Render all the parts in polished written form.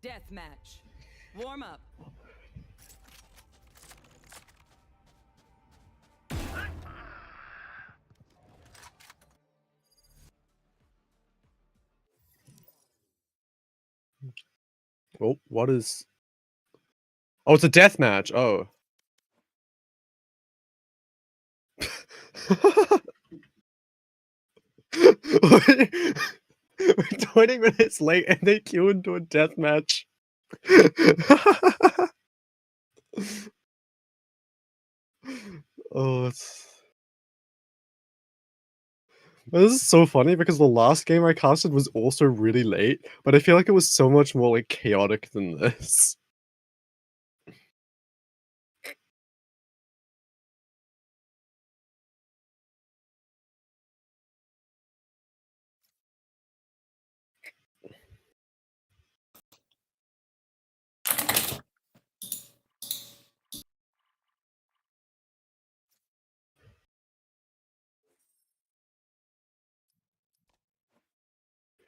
Deathmatch. Warm up. Oh, what is... Oh, it's a death match. Oh. 20 minutes late and they queue into a death match. Oh, it's... This is so funny because the last game I casted was also really late, but I feel like it was so much more like chaotic than this.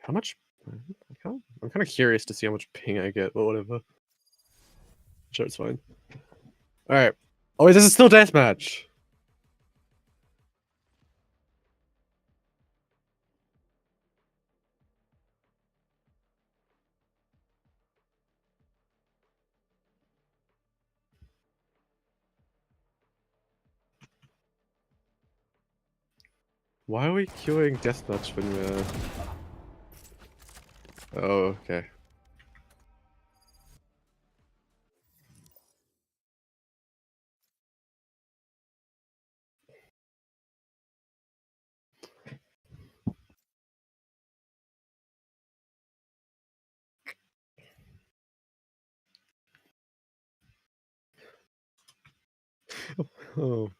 How much? I'm kind of curious to see how much ping I get, but whatever. Sure, it's fine. All right. Oh, wait, this is still deathmatch. Why are we queuing deathmatch when we're... Oh, okay. Oh.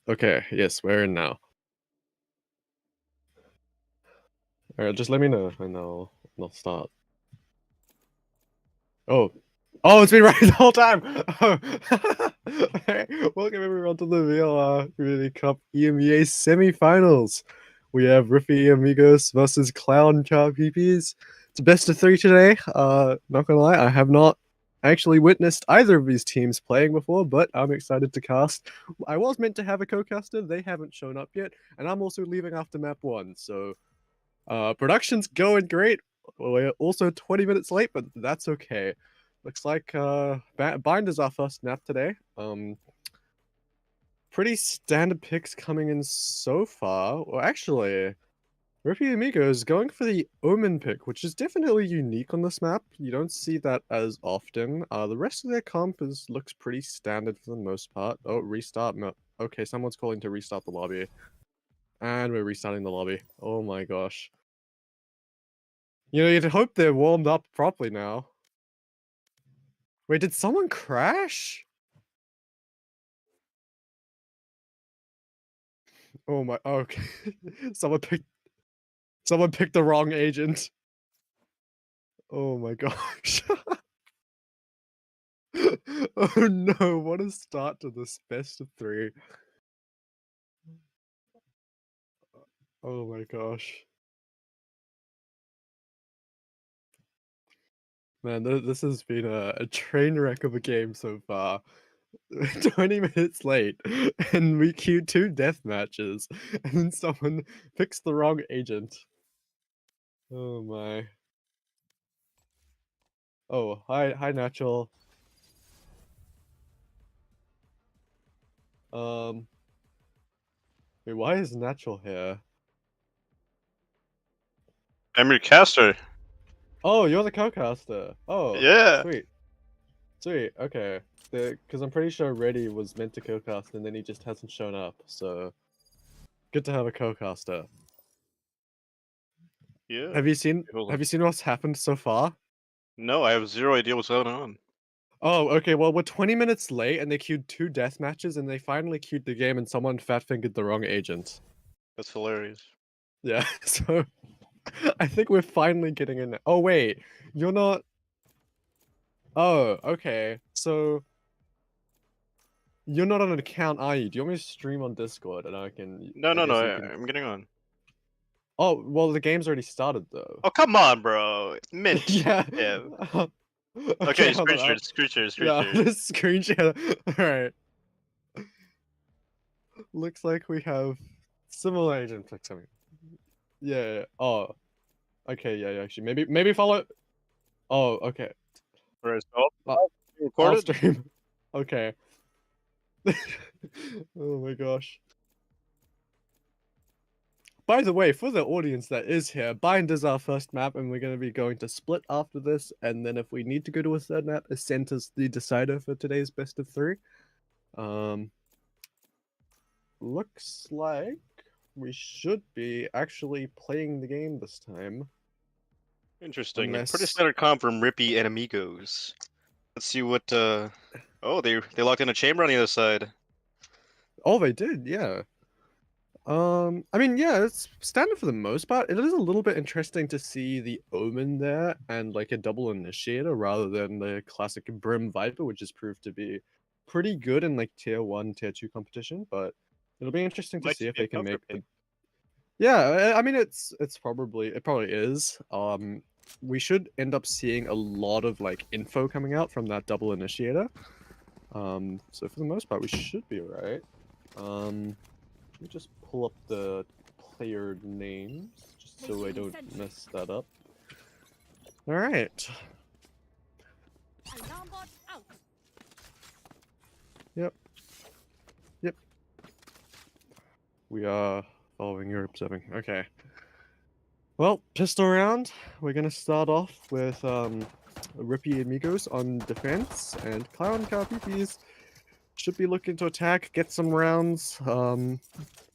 Okay, yes, we're in now. Alright, just let me know and I'll start. Oh. Oh, it's been right the whole time! Oh. Alright, welcome everyone to the VLR Community Cup EMEA Semifinals. We have Ripy Amigos versus Clown Char PPs. It's a best of 3 today. Not gonna lie, I have not actually witnessed either of these teams playing before, but I'm excited to cast. I was meant to have a co-caster, they haven't shown up yet, and I'm also leaving after map 1, so production's going great. We're also 20 minutes late, but that's okay. Looks like Bind is our first nap today. Pretty standard picks coming in so far. Well, actually, Ripy Amigo is going for the Omen pick, which is definitely unique on this map. You don't see that as often. The rest of their comp looks pretty standard for the most part. Oh, restart. No. Okay, someone's calling to restart the lobby. And we're restarting the lobby. Oh my gosh. You know, you'd hope they're warmed up properly now. Wait, did someone crash? Oh my, okay. Someone picked the wrong agent. Oh my gosh. Oh no, what a start to this best of 3. Oh my gosh. Man, this has been a train wreck of a game so far. 20 minutes late, and we queued 2 death matches, and then someone picks the wrong agent. Oh my. Oh, hi Natural. Wait, why is Natural here? I'm your caster. Oh, you're the co-caster. Oh, Yeah. sweet. Sweet, okay. Because I'm pretty sure Reddy was meant to co-cast and then he just hasn't shown up, so... Good to have a co-caster. Yeah. Have you seen what's happened so far? No, I have zero idea what's going on. Oh, okay, well, we're 20 minutes late and they queued 2 death matches and they finally queued the game and someone fat-fingered the wrong agent. That's hilarious. Yeah, so... I think we're finally getting in. Oh, wait. You're not... Oh, okay. So you're not on an account, are you? Do you want me to stream on Discord and I can? No, I no, no. guess you can. I'm getting on. Oh, well, the game's already started though. Oh, come on, bro. It's mint. Yeah. Yeah. Okay, Okay, hold screen on. share, screen share, screen Yeah, share. this screenshot. All right. Looks like we have similar agent flicks coming. Yeah, yeah. Oh. Okay. Yeah. Yeah. Actually, maybe follow. Oh. Okay. Alright, Uh, so you I'll recorded? stream. Okay. Oh my gosh. By the way, for the audience that is here, Bind is our first map, and we're going to be going to split after this. And then if we need to go to a third map, Ascent is the decider for today's best of 3. Looks like we should be actually playing the game this time. Interesting. Unless... Pretty standard comp from Ripy and Amigos. Let's see what. Oh, they locked in a chamber on the other side. Oh, they did, yeah. I mean, yeah, it's standard for the most part. It is a little bit interesting to see the Omen there and like a double initiator rather than the classic Brim Viper, which has proved to be pretty good in like tier 1, tier 2 competition. But it'll be interesting to Might see just if be a they can poker make pick. the... Yeah, I mean, it probably is. We should end up seeing a lot of like info coming out from that double initiator. So for the most part, we should be alright. Let me just pull up the player names, just so I don't mess that up. Alright. Alarm bot out. Yep. We are following your observing. Okay. Well, pistol round. We're gonna start off with Ripy Amigos on defense, and Clown Carpipis should be looking to attack, get some rounds. I'm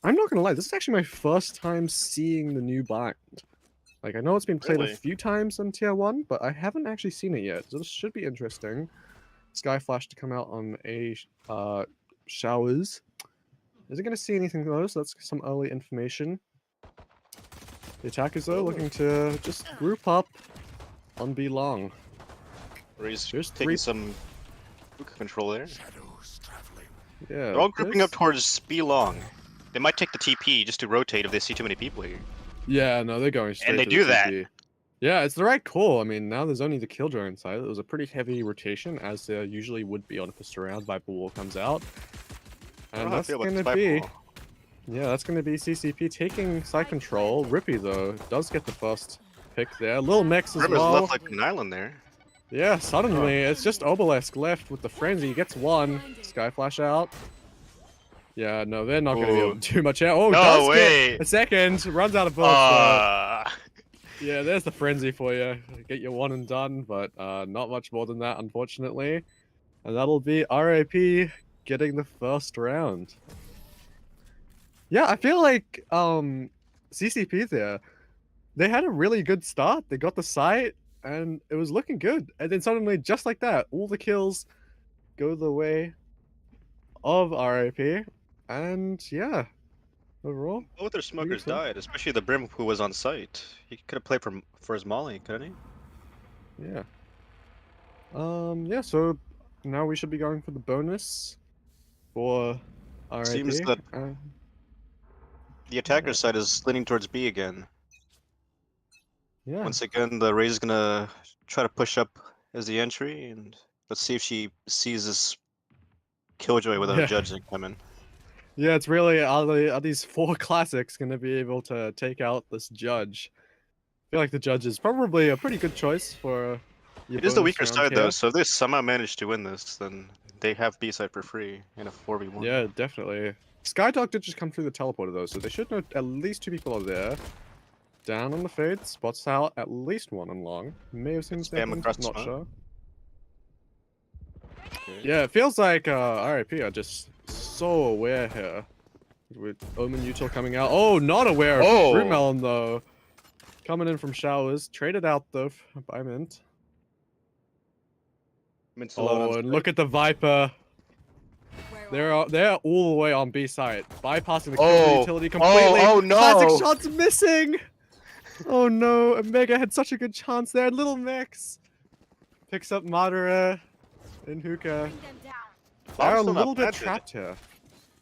not gonna lie, this is actually my first time seeing the new bind. Like, I know it's been played Really? a few times on tier 1, but I haven't actually seen it yet, so this should be interesting. Sky Flash to come out on a showers. Is it gonna see anything though? So that's some early information. The attackers though looking to just group up on B long. Or he's There's taking 3... some control there. Yeah. They're all grouping up towards B long. They might take the TP just to rotate if they see too many people here. Yeah, no, they're going straight And they to do the that. TP. Yeah, it's the right call. I mean, now there's only the Killjoy inside. It was a pretty heavy rotation, as there usually would be on a pistol round. Viper Wall comes out. I don't And know how I that's feel about going to this be... Viper Wall. Yeah, that's going to be CCP taking side control. Ripy, though, does get the first pick there. Little Mix as Rimmer's well. left like an island there. Yeah, suddenly, it's just Obelisk left with the Frenzy. He gets one. Sky Flash out. Yeah, no, they're not going to be able to do much out. Oh, No does way. get a second. Runs out of bullets, though. Uh, Yeah, there's the Frenzy for you. Get your one and done, but not much more than that, unfortunately. And that'll be RIP getting the first round. Yeah, I feel like CCP there, they had a really good start. They got the site, and it was looking good. And then suddenly, just like that, all the kills go the way of RIP. And yeah, overall. both their smokers fun. died, especially the Brim who was on site. He could have played for his molly, couldn't he? Yeah. Yeah, so now we should be going for the bonus for RIP. Seems that the attacker yeah. side is leaning towards B again. Yeah. Once again, the Raze is gonna try to push up as the entry, and let's see if she sees this Killjoy without a judge coming. Yeah, it's really, are these 4 classics going to be able to take out this judge? I feel like the judge is probably a pretty good choice for your It is the bonus weaker round side here. though, so if they somehow manage to win this, then they have B side for free in a 4v1. Yeah, definitely. Skydog did just come through the teleporter though, so they should know at least 2 people are there. Down on the fade, spots out at least 1 on long. May have seen Spam second, across the not smoke. sure. Okay. Yeah, it feels like RIP are just so aware here. With Omen Util coming out. Oh, not aware of Oh! Fruit Melon though. Coming in from showers. Traded out though by Mint. Mint's alone on Oh, and site. look at the Viper. Where They're all the way on B side. Bypassing the Oh! kill utility completely. Oh, no! Classic shots missing! Oh no, Omega had such a good chance there. Little Mix. picks up Madara and Hookah. Bring them down. They're a Bomb's still not little bit planted. trapped here.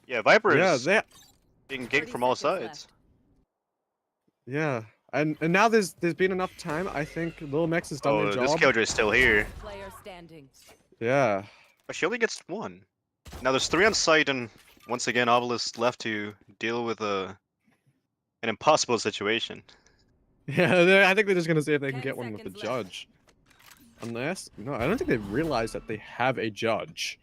Yeah, Viper Yeah, is they. being 30 ganked from all seconds sides. Yeah, and now there's been enough time. I think Lil Mex has done Oh, their this job. Killjoy is still here. Player standing. Yeah, But she only gets one. Now there's 3 on site, and once again, Obelisk left to deal with an impossible situation. yeah. I think they're just gonna see if they can 10 get one with the seconds left. judge. Unless, no, I don't think they've realized that they have a judge.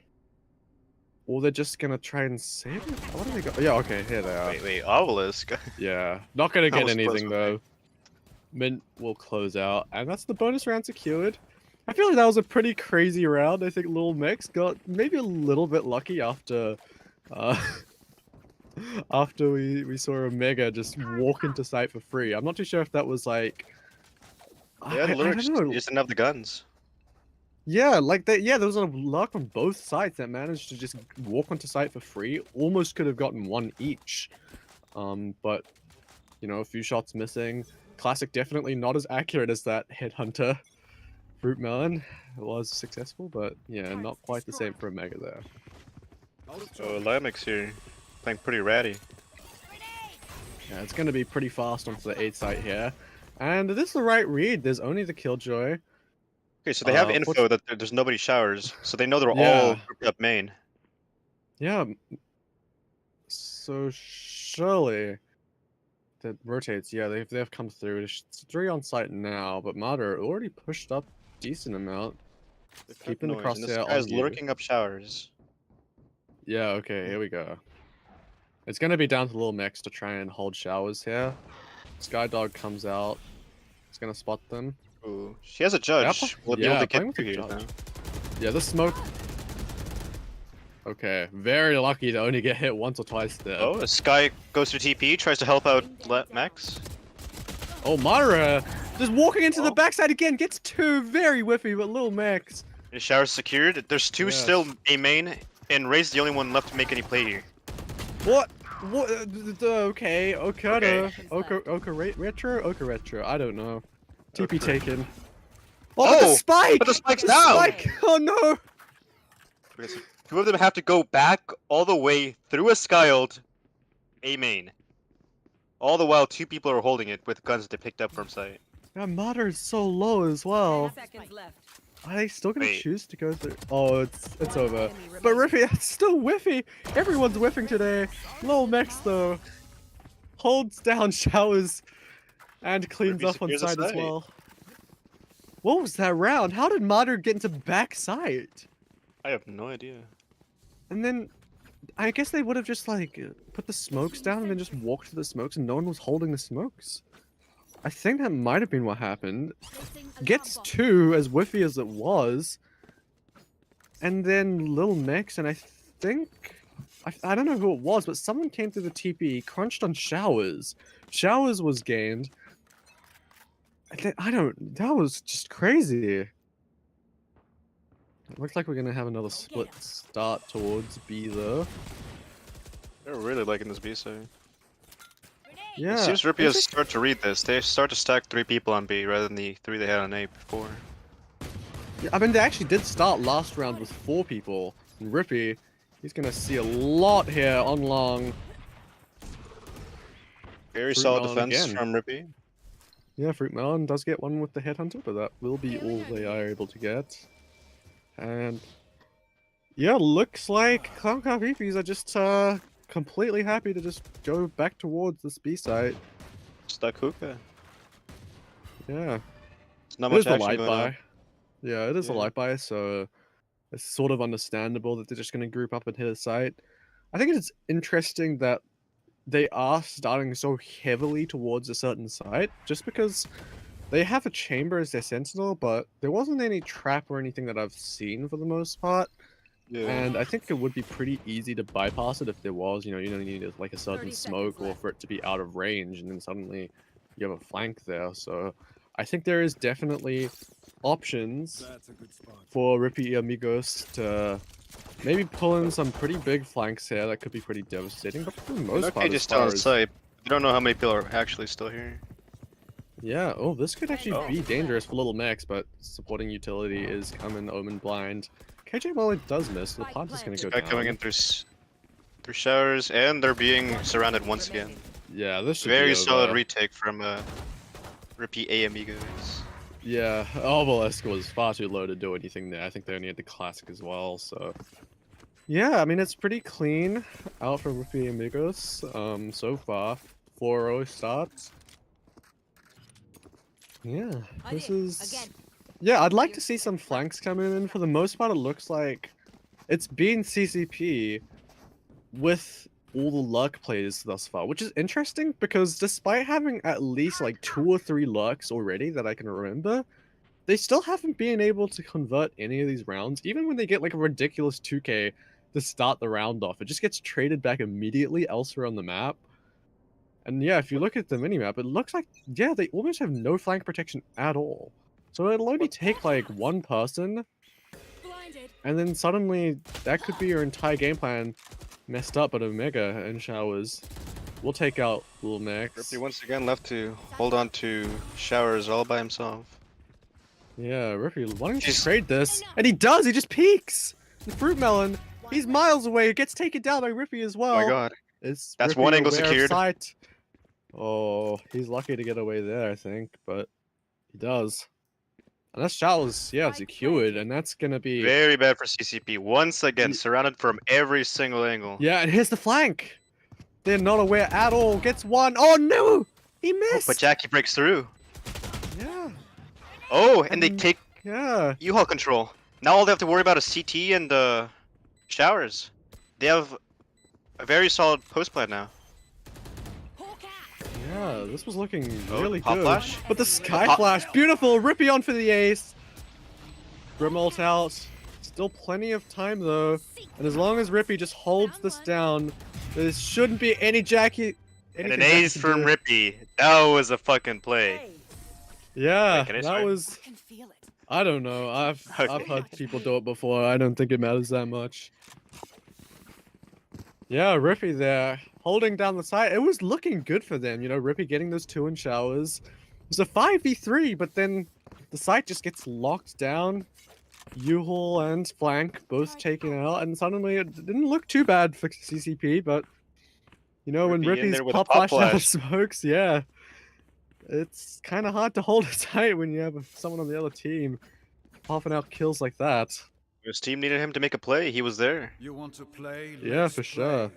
Or they're just gonna try and save it. What do they got? Yeah, okay, here they are. Wait, Obelisk? Yeah, not gonna get Almost close anything with me. though. Mint will close out, and that's the bonus round secured. I feel like that was a pretty crazy round. I think Lil Mex got maybe a little bit lucky after, after we saw Omega just walk into sight for free. I'm not too sure if that was like. Yeah, I don't literally, know. you just didn't have the guns. Yeah, like that. Yeah, there was a luck on both sides that managed to just walk onto site for free. Almost could have gotten one each, but you know, a few shots missing. Classic definitely not as accurate as that headhunter. Fruit Melon was successful, but yeah, not quite the same for Omega there. So Lamek's here, playing pretty ratty. Yeah, it's gonna be pretty fast onto the 8 site here, and this is the right read. There's only the Killjoy. Okay, so they have What's- info that there's nobody showers, so they know they're all Yeah. grouped up main. Yeah. So surely that rotates. Yeah, they've come through. It's 3 on site now, but Mater already pushed up decent amount. They've got Keeping the noise, and this crosshair guy's on you. lurking up showers. Yeah. Okay. Here we go. It's gonna be down to Lil Mex to try and hold showers here. Skydog comes out. It's gonna spot them. Ooh, she has a judge. Will it be yeah, able to playing get with through the here judge. now? Yeah, the smoke. Okay, very lucky to only get hit once or twice there. Oh, Sky goes to TP, tries to help out Max. Oh, Mara just walking into the Oh. backside again. Gets 2, very whiffy, but Lil Mex. His shower's secured. There's 2 Yeah. still A main, and Ray's the only one left to make any play here. What? What? Okay, Okada. Okay. Oka Retro? Oka Retro. I don't know. TP Okay. taken. Oh, but the Oh, spike! but the spike's The down! spike! Oh no! Okay, so 2 of them have to go back all the way through a Skyld A main. All the while, 2 people are holding it with guns they picked up from site. That Mater is so low as well. 10 seconds left. Are they still gonna Wait. choose to go through? Oh, it's One over. enemy But remaining. Ripy, it's still whiffy. Everyone's whiffing today. Lil Mex though holds down showers and cleans Ripy up on secures the side as site. well. What was that round? How did Mater get into backside? I have no idea. And then I guess they would have just like put the smokes down and then just walked to the smokes and no one was holding the smokes. I think that might have been what happened. Placing alarm Gets bomb. 2 as whiffy as it was. And then Lil Mex, and I think I don't know who it was, but someone came through the TP, crunched on Showers. Showers was gained. That was just crazy. It looks like we're gonna have another split start towards B though. They're really liking this B side. Yeah. It seems Ripy has interesting- started to read this. They start to stack 3 people on B rather than the 3 they had on A before. Yeah, I mean, they actually did start last round with 4 people. And Ripy, he's gonna see a lot here on long. Very Fruit solid melon defense again. from Ripy. Yeah, Fruit Melon does get one with the Headhunter, but that will be all they are able to get. And yeah, looks like Clown Car Beefies are just completely happy to just go back towards this B site. Stuck hookah. Yeah, It's not it much is the action light going on. buy. Yeah, it is a Yeah. light buy, so it's sort of understandable that they're just going to group up and hit a site. I think it's interesting that they are starting so heavily towards a certain site, just because they have a chamber as their sentinel, but there wasn't any trap or anything that I've seen for the most part. Yeah. And I think it would be pretty easy to bypass it if there was, you don't need like a certain 30 seconds smoke or left. for it to be out of range, and then suddenly you have a flank there. So I think there is definitely options for Ripy Amigos to maybe pull in some pretty big flanks here that could be pretty devastating. But for the most Okay, part, as just far on as, site. You don't know how many people are actually still here. Yeah, oh, this could actually Oh. be dangerous for little Max, but supporting utility is coming Omen blind. KJ Molly does miss, so the pod is going to go Guy down. coming in through showers, and they're being surrounded once again. Yeah, this should Very be solid over. retake from Ripy Amigos. Yeah, Obelisk was far too low to do anything there. I think they only had the classic as well, so... Yeah, I mean, it's pretty clean out for Ripy Amigos so far. 4-0 starts. Yeah, this is... Yeah, I'd like to see some flanks come in, and for the most part it looks like it's been CCP with all the luck plays thus far, which is interesting because despite having at least like 2 or 3 lucks already that I can remember, they still haven't been able to convert any of these rounds, even when they get like a ridiculous 2k to start the round off. It just gets traded back immediately elsewhere on the map. And yeah, if you look at the minimap, it looks like, yeah, they almost have no flank protection at all. So it'll only take like one person, and then suddenly that could be your entire game plan messed up at Omega and showers. We'll take out Little Max. Ripy once again left to hold on to showers all by himself. Yeah, Ripy, why don't you Jeez. trade this? And he does, he just peeks! The fruit melon, he's miles away, it gets taken down by Ripy as well. Oh my god. Is That's Ripy one angle aware of secured. sight? Oh, he's lucky to get away there, I think, but he does. And that showers, yeah, secured, and that's gonna be... Very bad for CCP. Once again, surrounded from every single angle. Yeah, and here's the flank! They're not aware at all, gets one. Oh no! He missed! But Jackie breaks through. Yeah, Oh, and they And- take yeah. U-Haul control. Now all they have to worry about is CT and showers. They have a very solid post plan now. Yeah, this was looking Oh, really pop good. flash? But the Sky Pop- Flash, beautiful! Ripy on for the ace! Grimult out. Still plenty of time though. And as long as Ripy just holds this down, there shouldn't be any Jackie... And anything an Jackie ace can from do. Ripy. That was a fucking play. Yeah, Wait, can I that try? was... can feel it. I don't know. I've Okay. heard people do it before. I don't think it matters that much. Yeah, Ripy there, holding down the side. It was looking good for them, you know, Ripy getting those 2 in showers. It was a 5v3, but then the site just gets locked down. U-Haul and Flank both taken out, and suddenly it didn't look too bad for CCP, but you know, when Ripy in Ripy's there with a pop pop flash out of flash. smokes, yeah. It's kind of hard to hold a site when you have someone on the other team popping out kills like that. His team needed him to make a play. He was there. You want to play? Yeah, Let's for sure. play.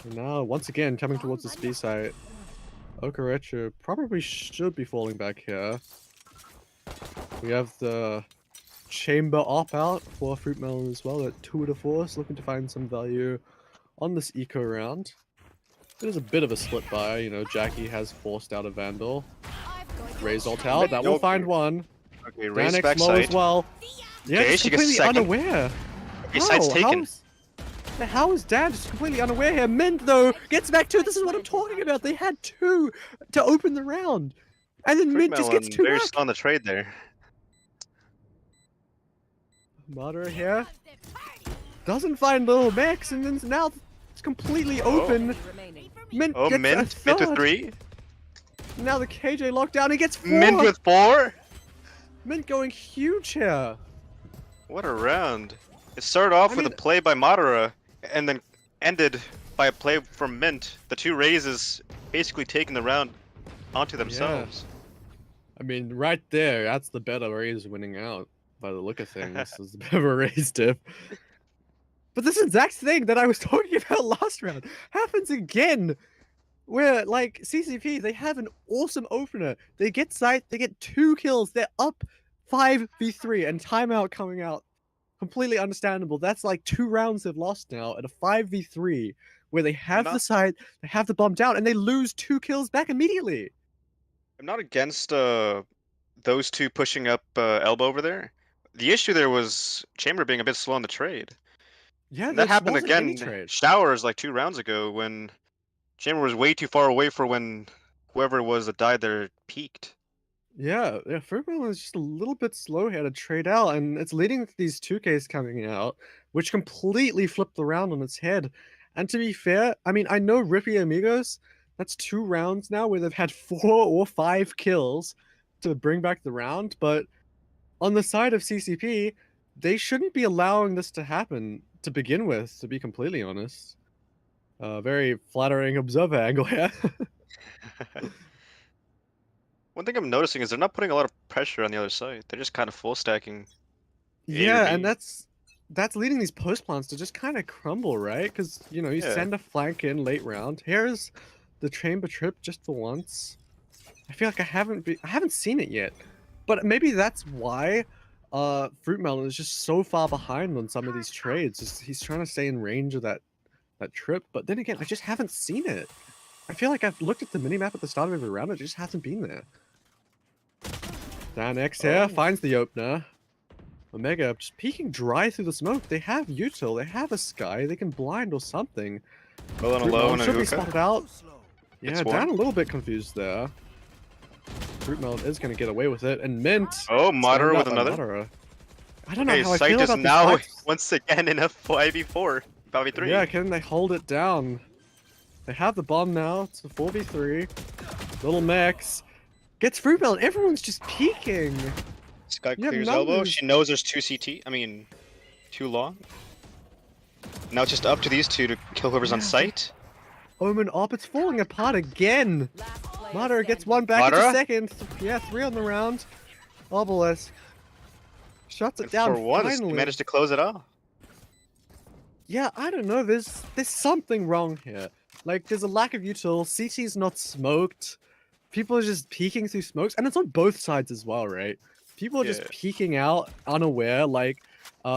And now, once again, coming towards the speed site. Okarechu probably should be falling back here. We have the chamber op out for Fruit Melon as well at 2 to 4, so looking to find some value on this eco round. It is a bit of a split buy, you know, Jackie has forced out a Vandal. Raise ult out, that will Nope. find one. Okay, race Danex low as backside. well. Yeah, Okay, just she gets completely second. unaware. Okay, side's taken. How is Dad just completely unaware here? Mint, though, gets back 2. This is what I'm talking about. They had 2 to open the round. And then Fruit Mint just gets Melon 2 very back. slow on the trade there. Madara here. Doesn't find Little Max, and then now it's completely open. Remaining. Mint Oh, gets Mint. a Mint third. with 3. Now the KJ lockdown, he gets 4. Mint with 4. Mint going huge here. What a round. It started off I with a mean- play by Madara, and then ended by a play from Mint. The 2 raises basically taking the round onto themselves. I mean, right there, that's the better Raze winning out by the look of things. This is a bit of a Raze dip. But this exact thing that I was talking about last round happens again. Where, like, CCP, they have an awesome opener. They get sight, they get 2 kills, they're up 5v3, and timeout coming out. Completely understandable. That's like 2 rounds they've lost now at a 5v3, where they have the Not- site, they have the bomb down, and they lose 2 kills back immediately. I'm not against those 2 pushing up elbow over there. The issue there was Chamber being a bit slow on the trade. Yeah, And that this happened wasn't any again trade. Showers like 2 rounds ago when Chamber was way too far away for when whoever it was that died there peaked. Yeah, Fruitmill is just a little bit slow here to trade out, and it's leading to these 2Ks coming out, which completely flipped the round on its head. And to be fair, I mean, I know Ripy Amigos, That's 2 rounds now where they've had 4 or 5 kills to bring back the round. But on the side of CCP, they shouldn't be allowing this to happen to begin with, to be completely honest. Very flattering observer angle here. One thing I'm noticing is they're not putting a lot of pressure on the other side. They're just kind of full stacking. A or Yeah, and B. that's leading these post plants to just kind of crumble, right? Because you know you Yeah. send a flank in late round. Here's the chamber trip just for once. I feel like I haven't seen it yet, but maybe that's why Fruit Melon is just so far behind on some of these trades. He's trying to stay in range of that trip, but then again, I just haven't seen it. I feel like I've looked at the minimap at the start of every round, it just hasn't been there. Dan X here finds the opener. Omega just peeking dry through the smoke. They have util, they have a sky, they can blind or something. Well, Fruit alone Melon and should be hookah. spotted out. Yeah, It's Dan one. a little bit confused there. Fruit Melon is going to get away with it, and Mint. Oh, Madara standing with up by another. Madara. I don't know Okay, how I Sight feel is about now these fights. once again in a 5v4, 5v3. Yeah, can they hold it down? They have the bomb now. It's a 4v3. Little Max gets Fruit Melon. Everyone's just peeking. Sky Yeah, clears numbers. elbow. She knows there's 2 CT. I mean, 2 long. Now it's just up to these two to kill whoever's on Yeah. site. Omen op, it's falling apart again. Last player Madara gets standing. one back into Madara? second. Yeah, 3 on the round. Obelisk shuts it And down for once, finally. they managed to close it off. Yeah, I don't know. There's something wrong here. Like, there's a lack of util. CT's not smoked. People are just peeking through smokes, and it's on both sides as well, right? People are just Yeah. peeking out, unaware. Like,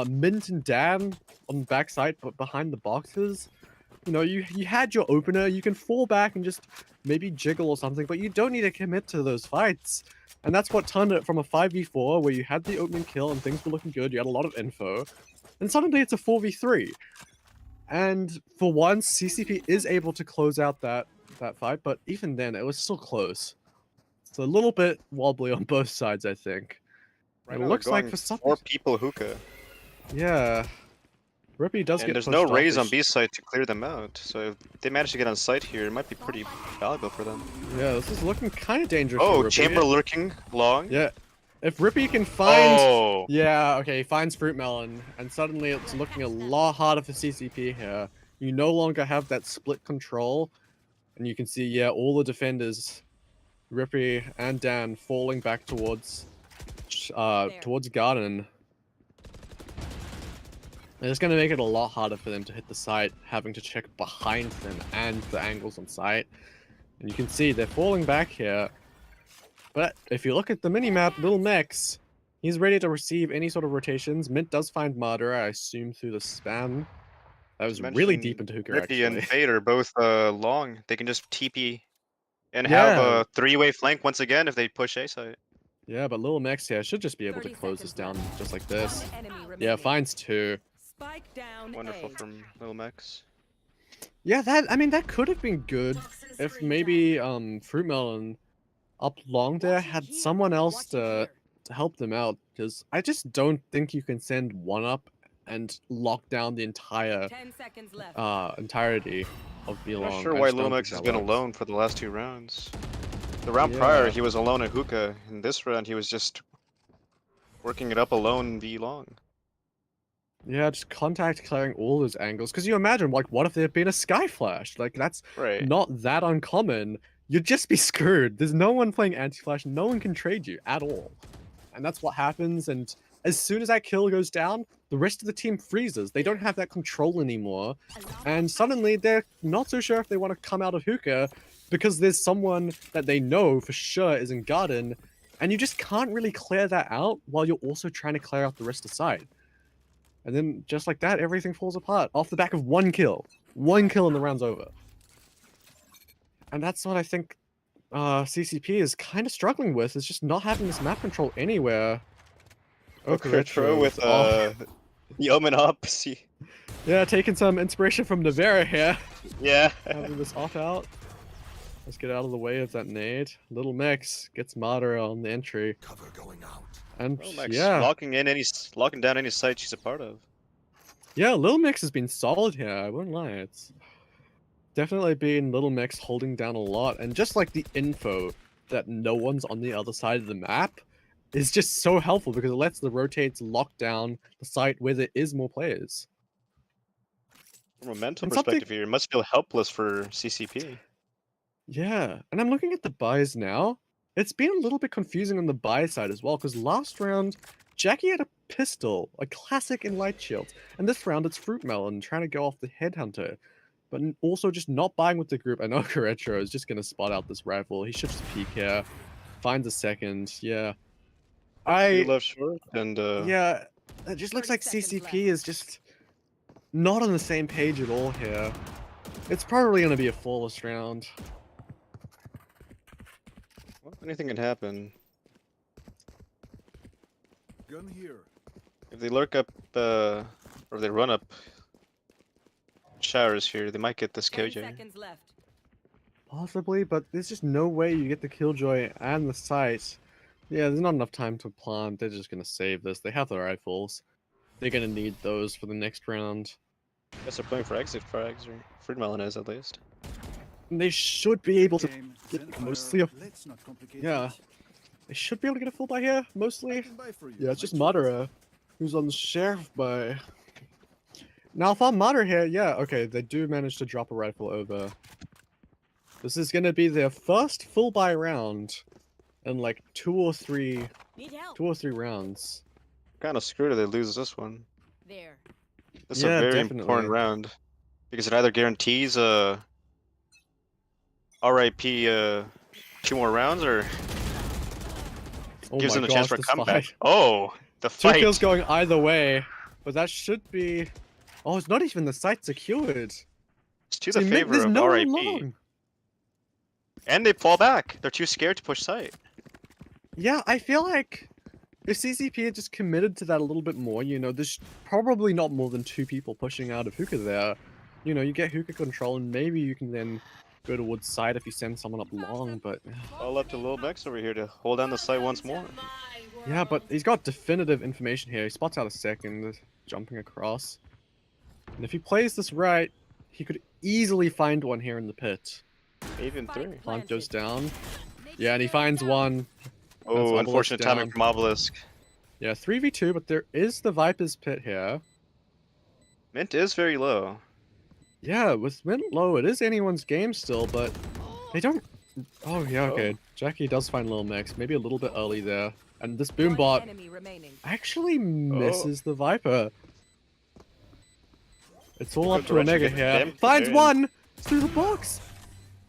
Mint and Dan on the backside, but behind the boxes. You know, you had your opener. You can fall back and just maybe jiggle or something, but you don't need to commit to those fights. And that's what turned it from a 5v4 where you had the opening kill and things were looking good. You had a lot of info, and suddenly it's a 4v3. And for once, CCP is able to close out that fight, but even then, it was still close. It's a little bit wobbly on both sides, I think. Right It now they're looks like going for some 4 people hookah. yeah. Ripy does And get there's pushed no off. raise They on B side to clear them out. So if they manage to get on site here, it might be pretty valuable for them. Yeah, this is looking kind of dangerous. Oh, for Ripy. chamber lurking long. Yeah. If Ripy can find Oh, yeah, okay, he finds Fruit Melon, and suddenly it's looking a lot harder for CCP here. You no longer have that split control, and you can see, yeah, all the defenders, Ripy and Dan, falling back towards Garden. And it's going to make it a lot harder for them to hit the site, having to check behind them and the angles on site. And you can see they're falling back here. But if you look at the minimap, Little Mex, he's ready to receive any sort of rotations. Mint does find Madara, I assume, through the spam. That was really mentioned deep into Hooker, Ripy actually. and Fade are both long. They can just TP and have Yeah. a 3-way flank once again if they push A side. Yeah, but Little Mex here should just be able to 30 close this seconds down left. just like this. One enemy Yeah, remaining. finds 2. Spike down Wonderful A. from Lil Max. Yeah, that could have been good if maybe Fruit Melon up long there had someone else to help them out, because I just don't think you can send one up and lock down the 10 seconds left. entirety of I'm Belong. not sure I why just Lil don't Max think has that been works. alone for the last 2 rounds. The round prior, Yeah. he was alone at Hookah. In this round, he was just working it up alone V long. Yeah, just contact clearing all those angles. Because you imagine, like, what if there had been a sky flash? Like, that's Right. not that uncommon. You'd just be screwed. There's no one playing anti-flash. No one can trade you at all. And that's what happens. And as soon as that kill goes down, the rest of the team freezes. They don't have that control anymore. And suddenly they're not so sure if they want to come out of Hookah because there's someone that they know for sure is in Garden. And you just can't really clear that out while you're also trying to clear out the rest of the side. And then, just like that, everything falls apart off the back of 1 kill. 1 kill and the round's over. And that's what I think CCP is kind of struggling with, is just not having this map control anywhere. Kirito with is off. the Omen up. See. Yeah, taking some inspiration from Navera here. Yeah. Having this off out. Let's get out of the way of that nade. Little Mix gets Madara on the entry. Cover going out. And Lil Max yeah. locking down any site she's a part of. Yeah, Lil Mix has been solid here, I won't lie. definitely been Little Mix holding down a lot, and just like the info that no one's on the other side of the map is just so helpful because it lets the rotates lock down the site where there is more players. From a mental And something- perspective here, it must feel helpless for CCP. Yeah, and I'm looking at the buys now. It's been a little bit confusing on the buy side as well, because last round, Jackie had a pistol, a classic in light shields, and this round it's Fruit Melon trying to go off the Headhunter, but also just not buying with the group. I know Kirito is just going to spot out this rifle. He should just peek here, finds a second, yeah. Two left short, and Yeah, it just looks 30 like seconds CCP is just not on the same page at all here. It's probably going to be a flawless round. well, anything can happen. Gun here. If they lurk up, or they run up showers here, they might get this 10 KJ. seconds left. Possibly, but there's just no way you get the Killjoy and the sight. Yeah, there's not enough time to plant. They're just gonna save this. They have the rifles. They're gonna need those for the next round. Guess they're playing for exit frags, or Fruit Melon is at least. And they should be able to Game, get then mostly a... fire. Let's not complicate Yeah. things. They should be able to get a full buy here, I mostly. can buy for you. Yeah, it's just My choice. Madara who's on the sheriff buy. Now, if I'm Madara here, yeah, okay, they do manage to drop a rifle over. This is gonna be their first full buy round in like two or three Need help. rounds. Kind of screwed if they lose this one. There. This is Yeah, a very definitely. important round because it either guarantees RIP 2 more rounds or Oh gives my them a chance gosh, for a this comeback. fight. Oh, the Two fight! kills going either way, but that should be... Oh, it's not even the site secured. It's to See, the mid- favor there's of no one RIP, long. and they fall back. They're too scared to push site. Yeah, I feel like if CCP had just committed to that a little bit more, you know, there's probably not more than 2 people pushing out of hookah there. You know, you get hookah control, and maybe you can then go towards side if you send someone up long, but... All up to Lil Mex over here to hold down the site once more. Yeah, but he's got definitive information here. He spots out a second, jumping across. And if he plays this right, he could easily find one here in the pit. Even 3. Plant goes down. Yeah, and he finds one. Oh, Obelisk unfortunate timing down. from Obelisk. Yeah, 3v2, but there is the Viper's pit here. Mint is very low. Yeah, with Mint low, it is anyone's game still, but they don't... Oh, yeah, okay. Jackie does find Lil Mix, maybe a little bit early there. And this One Boombot enemy remaining. actually misses the Viper. It's all up Good to direction, Omega good here. damage Finds there. one! Through the box!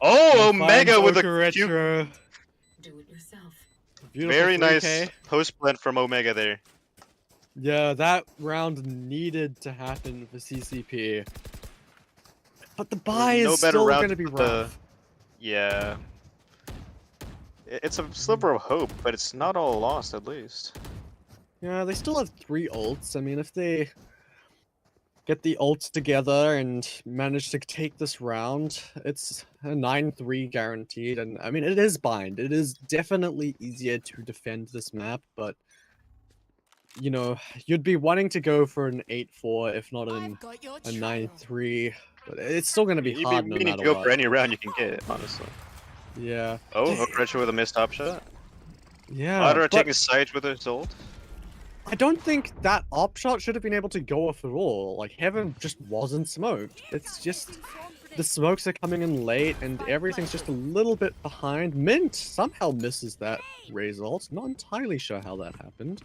Oh, And Omega finds with a cute, Okaritra. Do it yourself. Beautiful very 3K. nice post plant from Omega there. Yeah, that round needed to happen for CCP. But the buy no is better still round going to be to put the- rough. Yeah. It's a sliver of hope, but it's not all lost at least. Yeah, they still have 3 ults. I mean, if they get the ults together and manage to take this round, it's a 9-3 guaranteed. And I mean, it is bind. It is definitely easier to defend this map, but you know, you'd be wanting to go for an 8-4, if not an, I've got your a trail. 9-3. But it's still going to be You'd hard be no meaning to matter go what. for any round you can get, honestly. Yeah. Oh, Okaritra with a missed top shot. Yeah. Madara but taking sides with his ult. I don't think that op shot should have been able to go off at all. Like, Heaven just wasn't smoked. It's just the smokes are coming in late and everything's just a little bit behind. Mint somehow misses that Raze ult. Not entirely sure how that happened.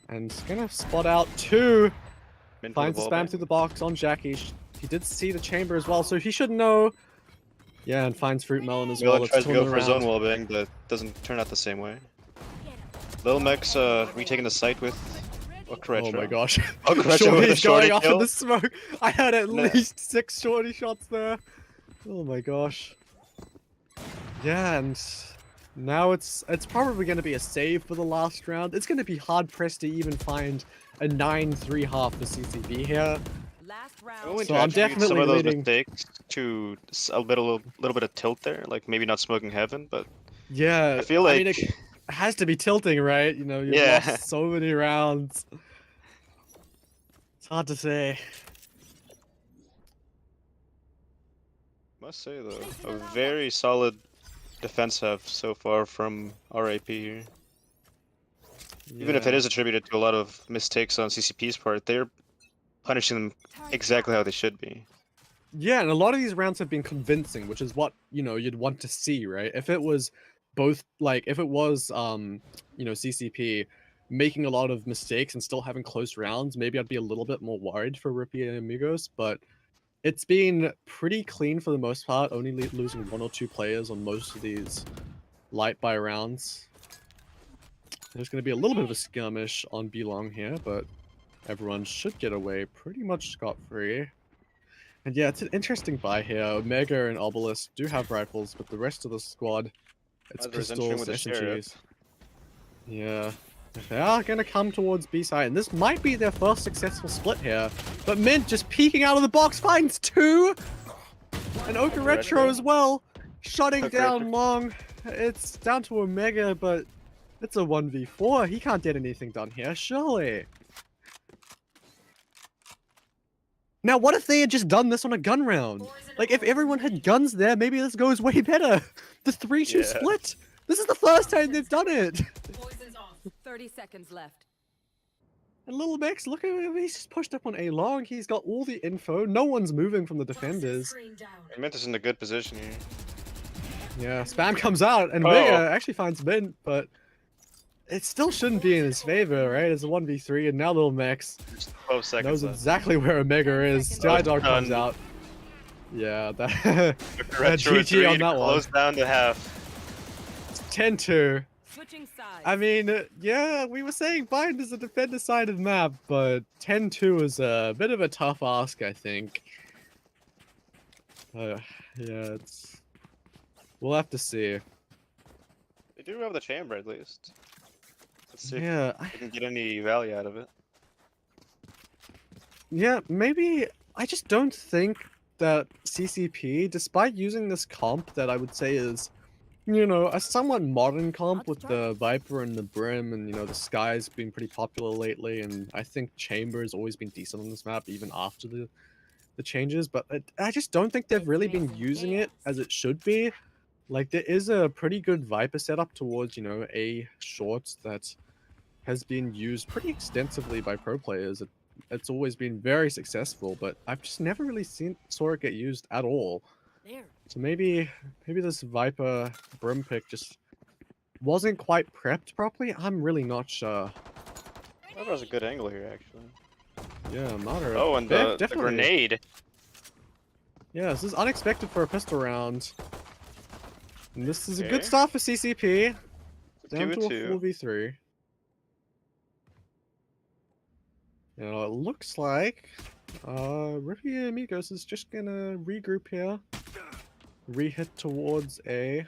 And gonna spot out 2. Mint with Finds the wall spam bang. through the box on Jackie. He did see the chamber as well, so he should know. Yeah, and finds Fruit Melon as well. Miller It's tries to go turning for zone around. wallbang, but doesn't turn out the same way. Lil Mex retaking the site with Okaritra. Oh my gosh. Okaritra with a Shorty's shorty going off in kill. the smoke. I had at No. least 6 shorty shots there. Oh my gosh. Yeah, and now it's probably going to be a save for the last round. It's going to be hard pressed to even find a 9-3 half for CCB here. Last round. Going So to I'm attribute some definitely of those leaning- mistakes to a little bit of tilt there, like maybe not smoking Heaven, but Yeah, I feel like mean, it has to be tilting, right? You know, you've Yeah. lost so many rounds. It's hard to say. Must say though, a very solid defense have so far from RAP here. Even if it Yeah. is attributed to a lot of mistakes on CCP's part, they're punishing them exactly how they should be. Yeah, and a lot of these rounds have been convincing, which is what, you know, you'd want to see, right? If it was both, like, if it was, you know, CCP making a lot of mistakes and still having close rounds, maybe I'd be a little bit more worried for Ripy and Amigos, but it's been pretty clean for the most part, only losing 1 or 2 players on most of these light buy rounds. There's going to be a little bit of a skirmish on B-Long here, but everyone should get away pretty much scot-free. And yeah, it's an interesting buy here. Omega and Obelisk do have rifles, but the rest of the squad, it's Others entering pistols, with a sheriff. SMGs. Yeah. They are going to come towards B side, and this might be their first successful split here. But Mint just peeking out of the box finds 2! And Oka Retro as well, shutting Oka down Retro. Long. It's down to Omega, but it's a 1v4. He can't get anything done here, surely. Now, what if they had just done this on a gun round? Like, if everyone had guns there, maybe this goes way better. The 3-2 Yeah. split. This is the first time they've done it. Poison's off. 30 seconds left. And Little Max, look at him. He's just pushed up on A long. He's got all the info. No one's moving from the defenders. Screen down. Mint is in a good position here. Yeah, Spam comes out, and Oh. Mega actually finds Mint, but it still shouldn't be in his favor, right? It's a 1v3, and now Little Max Just 12 seconds knows left. exactly where Omega is. Sky Dog comes Done. out. Yeah, that Retro with GG three on to that one. close down to half. 10-2. Switching sides. I mean, yeah, we were saying Bind is a defender-sided map, but 10-2 is a bit of a tough ask, I think. Yeah, it's... We'll have to see. They do have the chamber at least. Let's see if Yeah, they can get any value out of it. yeah, maybe... I just don't think that CCP, despite using this comp that I would say is, you know, a somewhat modern comp with the Viper and the Brim, and, you know, the Sky's been pretty popular lately, and I think Chamber has always been decent on this map, even after the changes, but I just don't think they've really been using it as it should be. Like, there is a pretty good Viper setup towards, you know, A shorts that has been used pretty extensively by pro players. It's always been very successful, but I've just never really saw it get used at all. There. So maybe this Viper Brim pick just wasn't quite prepped properly. I'm really not sure. That was a good angle here, actually. Yeah, Madara. Oh, and the definitely. grenade. Yeah, this is unexpected for a pistol round. And this is a good Okay. start for CCP. Down to a 2-2. 4v3. You know, it looks like Ripy and Amigos is just gonna regroup here. Re-hit towards A.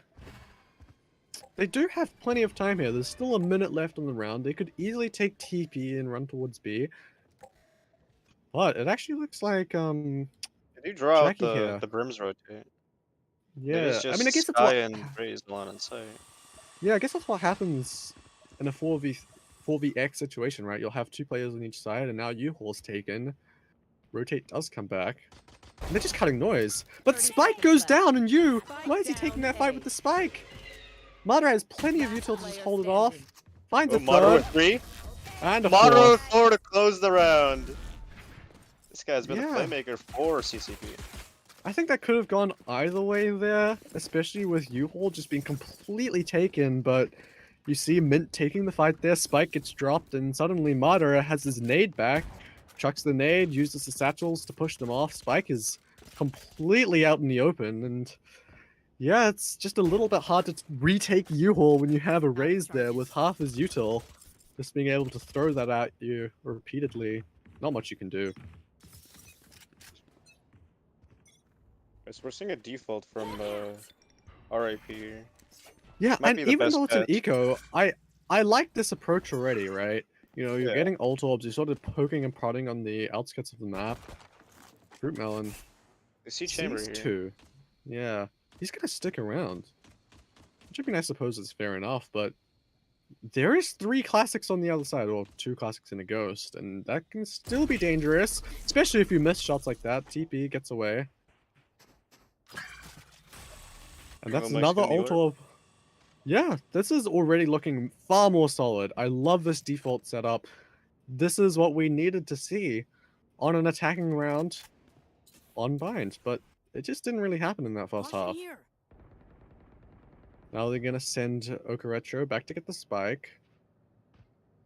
They do have plenty of time here. There's still a minute left on the round. They could easily take TP and run towards B. But it actually looks like They do draw out Jackie here. the brims rotate. yeah. It is just I mean, I guess Sky that's what and Raze line in sight. yeah, I guess that's what happens in a 4vx situation, right? You'll have 2 players on each side, and now U-Haul's taken. Rotate does come back. And they're just cutting noise. But 30 Spike seconds goes left. down, and you! Spike Why is he down taking that fight A. with the Spike? Madara has plenty of util to just hold it off. Finds Oh, a Modern third, with 3. and a Modern with fourth. 4 to close the round. This guy's been Yeah. a playmaker for CCP. I think that could have gone either way there, especially with U-Haul just being completely taken, but you see Mint taking the fight there, Spike gets dropped, and suddenly Madara has his nade back, chucks the nade, uses the satchels to push them off. Spike is completely out in the open, and yeah, it's just a little bit hard to retake U-Haul when you have a Raze there with half his util. Just being able to throw that at you repeatedly, not much you can do. So we're seeing a default from RAP here. Yeah, Might and be the even best though it's an bet. eco, I like this approach already, right? You know, you're Yeah. getting ult orbs, you're sort of poking and prodding on the outskirts of the map. Fruit Melon They see chamber sees here. 2. Yeah, he's gonna stick around. Which I mean, I suppose is fair enough, but there is 3 classics on the other side, or 2 classics and a ghost, and that can still be dangerous, especially if you miss shots like that. TP gets away. And that's Well, another Mexican New York. auto. Yeah, this is already looking far more solid. I love this default setup. This is what we needed to see on an attacking round on Bind, but it just didn't really happen in that first half. Now they're gonna send Okaretro back to get the spike.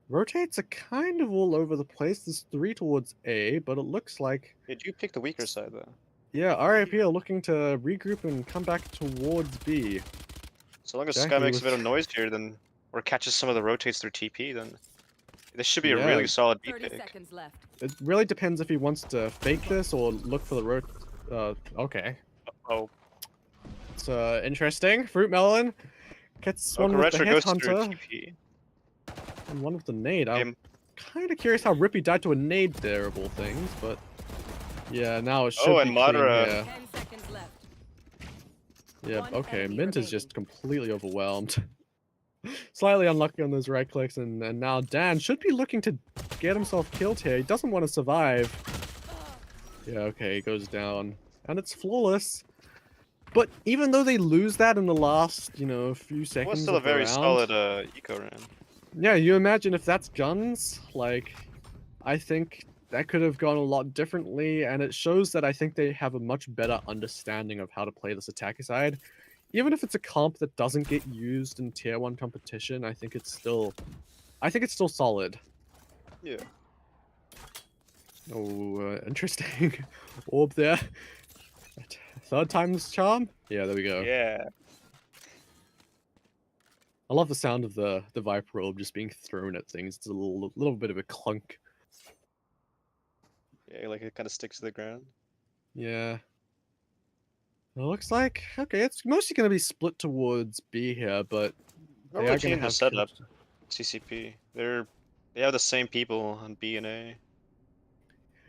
Rotates are kind of all over the place. There's 3 towards A, but it looks like, Did you pick the weaker side though? yeah, RIP are looking to regroup and come back towards B. So long as Jackie Sky makes a was- bit of noise here, then or catches some of the rotates through TP, then this should be a Yeah. really solid B 30 pick. seconds left. It really depends if he wants to fake this or look for the okay. Oh, It's interesting. Fruit Melon gets one with the Okaretro goes through headhunter TP. and one with the nade. I'm Him. kind of curious how Ripy died to a nade there of all things, but yeah, now it should Oh, be and clean Madara. here. 10 seconds left. Yeah, One okay, enemy Mint is remaining. just completely overwhelmed. Slightly unlucky on those right clicks, and now Dan should be looking to get himself killed here. He doesn't want to survive. Yeah, okay, he goes down. And it's flawless. But even though they lose that in the last, few It seconds was still a of the very round, solid eco round. yeah, you imagine if that's guns, like, I think that could have gone a lot differently, and it shows that I think they have a much better understanding of how to play this attacker side. Even if it's a comp that doesn't get used in tier 1 competition, I think it's still solid. Yeah. Oh, interesting. Orb there. Third time's charm? Yeah, there we go. Yeah. I love the sound of the Viper orb just being thrown at things. It's a little bit of a clunk. Yeah, like it kind of sticks to the ground. Yeah. It looks like, okay, it's mostly going to be split towards B here, but Not they really are going to changing the have setup. CCP. They have the same people on B and A.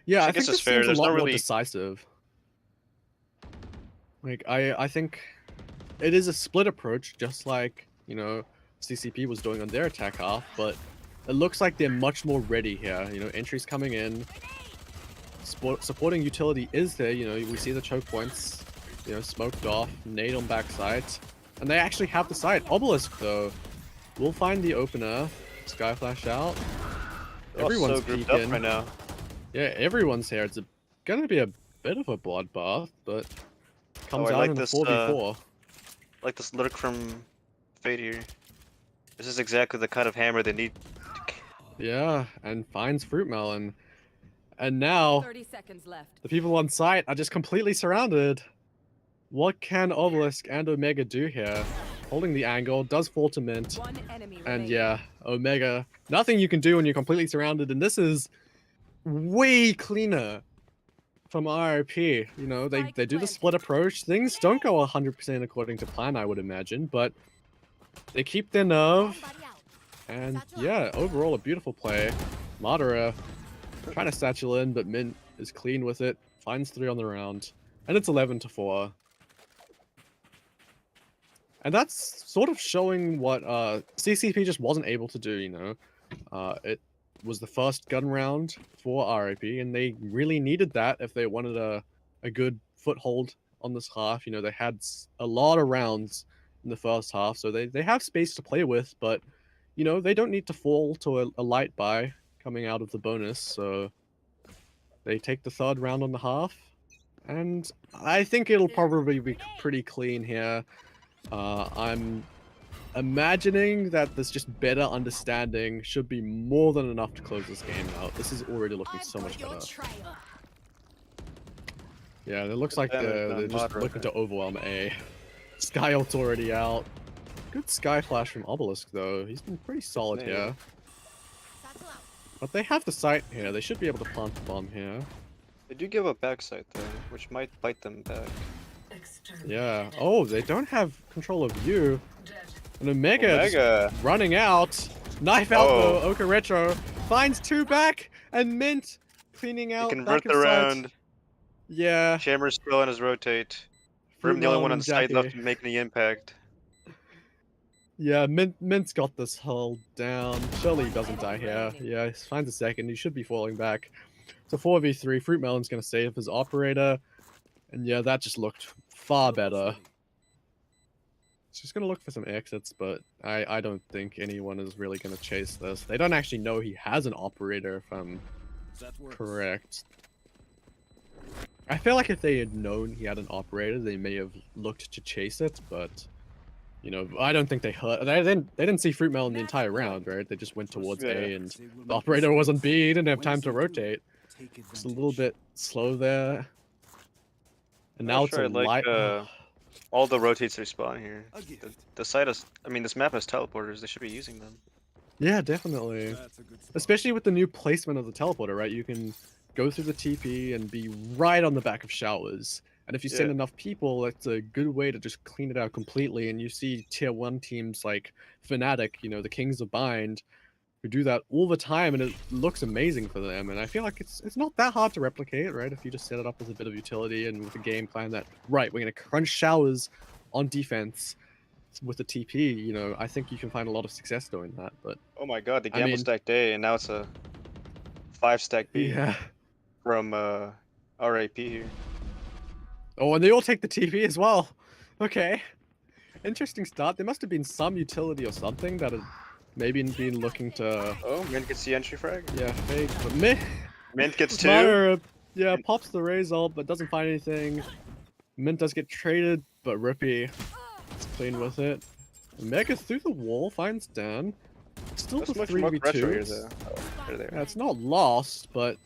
Yeah, I I guess think it's this fair, seems a there's lot not more really- decisive. Like, I think it is a split approach, just like, CCP was doing on their attack half, but it looks like they're much more ready here. Entries coming in. Supporting utility is there, we see the choke points, smoked off, nade on backside. And they actually have the site. Obelisk, though, will find the opener. Sky flash out. They're all Everyone's so grouped peeking. up right now. Yeah, everyone's here. It's gonna be a bit of a bloodbath, but comes I out like in a this, 4v4. Like this lurk from Fate here. This is exactly the kind of hammer they need. Yeah, and finds Fruit Melon. And now, 30 seconds left. the people on site are just completely surrounded. What can Obelisk and Omega do here? Holding the angle, does fall to Mint. One enemy And remaining. yeah, Omega, nothing you can do when you're completely surrounded, and this is way cleaner from RRP. They do the split approach. Things don't go 100% according to plan, I would imagine, but they keep their nerve. And yeah, overall a beautiful play. Madara trying to satchel in, but Mint is clean with it. Finds 3 on the round. And it's 11-4. And that's sort of showing what CCP just wasn't able to do, It was the first gun round for RIP, and they really needed that if they wanted a good foothold on this half. They had a lot of rounds in the first half, so they have space to play with, but, they don't need to fall to a light buy coming out of the bonus, so they take the third round on the half, and I think it'll probably be pretty clean here. I'm imagining that this just better understanding should be more than enough to close this game out. This is already looking so much better. Yeah, it looks like they're just looking to overwhelm A. Sky ult's already out. Good Sky Flash from Obelisk, though. He's been pretty solid here. But they have the site here. They should be able to plant the bomb here. They do give up backside though, which might bite them back. Yeah. Oh, they don't have control of you. And Omega Omega! running out. Knife out Oh. though. Okaretro finds 2 back. And Mint cleaning He out. convert back the of sight. round. Yeah. Shammer's still on his rotate. Fruit Brim the only Melon one on and the side left Jackie. to make any impact. Yeah, Mint's got this held down. Surely he doesn't die here. Yeah, he finds a second. He should be falling back. So 4v3. Fruit Melon's going to save his operator. And yeah, that just looked far better. She's gonna look for some exits, but I don't think anyone is really gonna chase this. They don't actually know he has an operator, if I'm That works. correct. I feel like if they had known he had an operator, they may have looked to chase it, but you know, I don't think they heard. They didn't see Fruit Melon the entire round, right? They just went towards Yeah. A, and They will the make operator was on mistakes. B. He didn't have When time to they do, rotate. take Just a little advantage. bit slow there. And Not now it's sure a I like light. all the rotates they spawn here. A gift. The site has, I mean, this map has teleporters. They should be using them. Yeah, definitely. That's a good spot. Especially with the new placement of the teleporter, right? You can go through the TP and be right on the back of showers. And if you send Yeah. enough people, that's a good way to just clean it out completely. And you see tier 1 teams like Fnatic, you know, the Kings of Bind, who do that all the time, and it looks amazing for them. And I feel like it's not that hard to replicate, right? If you just set it up as a bit of utility and with a game plan that, right, we're going to crunch showers on defense with the TP, you know, I think you can find a lot of success doing that. But Oh my god, the I gamble mean, stacked A, and now it's a 5-stack B yeah. from RAP here. Oh, and they all take the TP as well. Okay. Interesting start. There must have been some utility or something that had maybe been looking to, Oh, Mint gets the entry frag. yeah, fake. But Mint, Mint gets 2. Mara, yeah, pops the Raze ult, but doesn't find anything. Mint does get traded, but Ripy is clean with it. Mega through the wall, finds Dan. Still That's the much more retro here, 3v2s. though. Oh, there they Yeah, are. it's not lost, but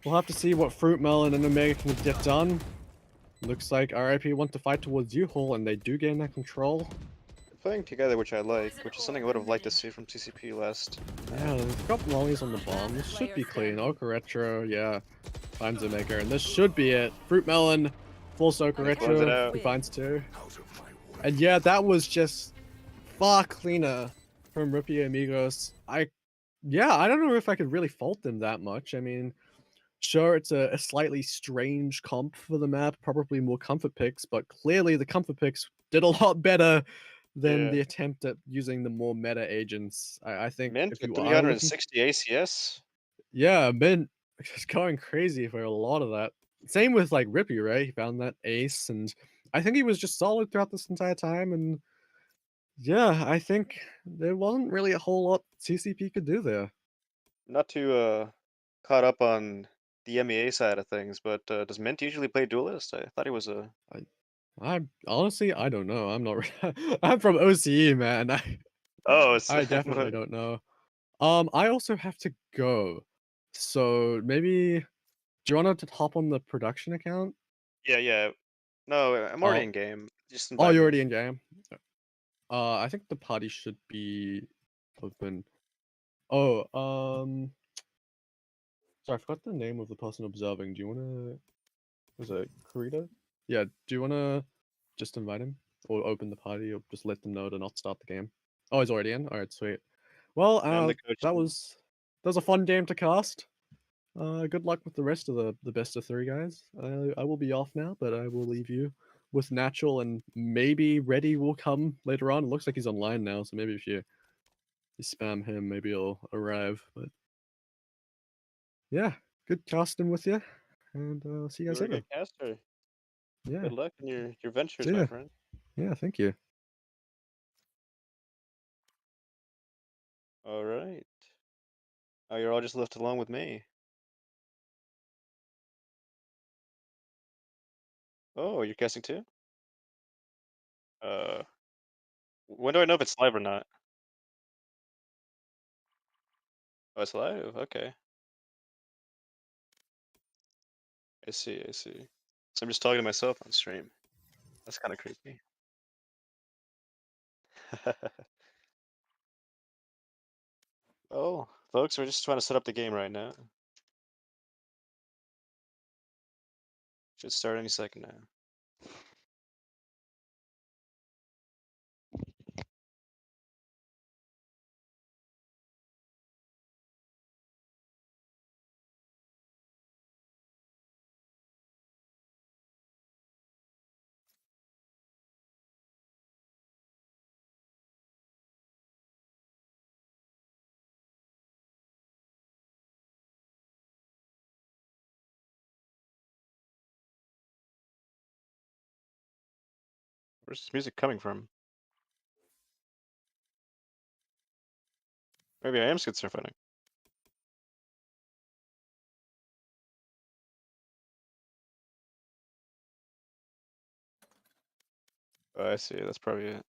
we'll have to see what Fruit Melon and Omega can get done. Looks like RIP want to fight towards U-Hole, and they do gain that control. They're playing together, which I like, which is something I would have liked to see from TCP last. Yeah, they've got lollies on the bomb. This should be clean. Oka Retro, yeah. Finds Omega, and this should be it. Fruit Melon, full Oka Close it Retro, out. he finds 2. And yeah, that was just far cleaner from Ripy Amigos. Yeah, I don't know if I could really fault them that much. I mean, sure, it's a slightly strange comp for the map, probably more comfort picks, but clearly the comfort picks did a lot better than Yeah. the attempt at using the more meta agents. I think Mint if with you are looking, 360 ACS. yeah, Mint just going crazy for a lot of that. Same with like Rippy, right? He found that ace, and I think he was just solid throughout this entire time. And yeah, I think there wasn't really a whole lot CCP could do there. Not too caught up on the EMEA side of things, but does Mint usually play duelist? I thought he was a. I honestly, I don't know. I'm not. I'm from OCE, man. Oh, it's I definitely don't know. I also have to go. So maybe do you want to hop on the production account? yeah, yeah. No, I'm already Oh, in game. Just oh, invite you're me. already in game. I think the party should be open. Oh, sorry, I forgot the name of the person observing. Do you wanna? Was it Kirito? Yeah. Do you wanna just invite him or open the party or just let them know to not start the game? Oh, he's already in. All right, sweet. Well, I'm the coach. that was a fun game to cast. Good luck with the rest of the best of 3 guys. I will be off now, but I will leave you with Natural, and maybe Reddy will come later on. It looks like he's online now, so maybe if you spam him, maybe he'll arrive. But yeah, good casting with you, and see you guys You're a later. good caster. Yeah, Good luck in your ventures, see my ya. friend. Yeah, thank you. All right. Oh, you're all just left alone with me. Oh, you're guessing too? Uh, when do I know if it's live or not? Oh, it's live. Okay, I see. I see. So I'm just talking to myself on stream. That's kind of creepy. Oh, folks, we're just trying to set up the game right now. Should start any second now. Where's this music coming from? Maybe I am schizophrenic. Oh, I see. That's probably it.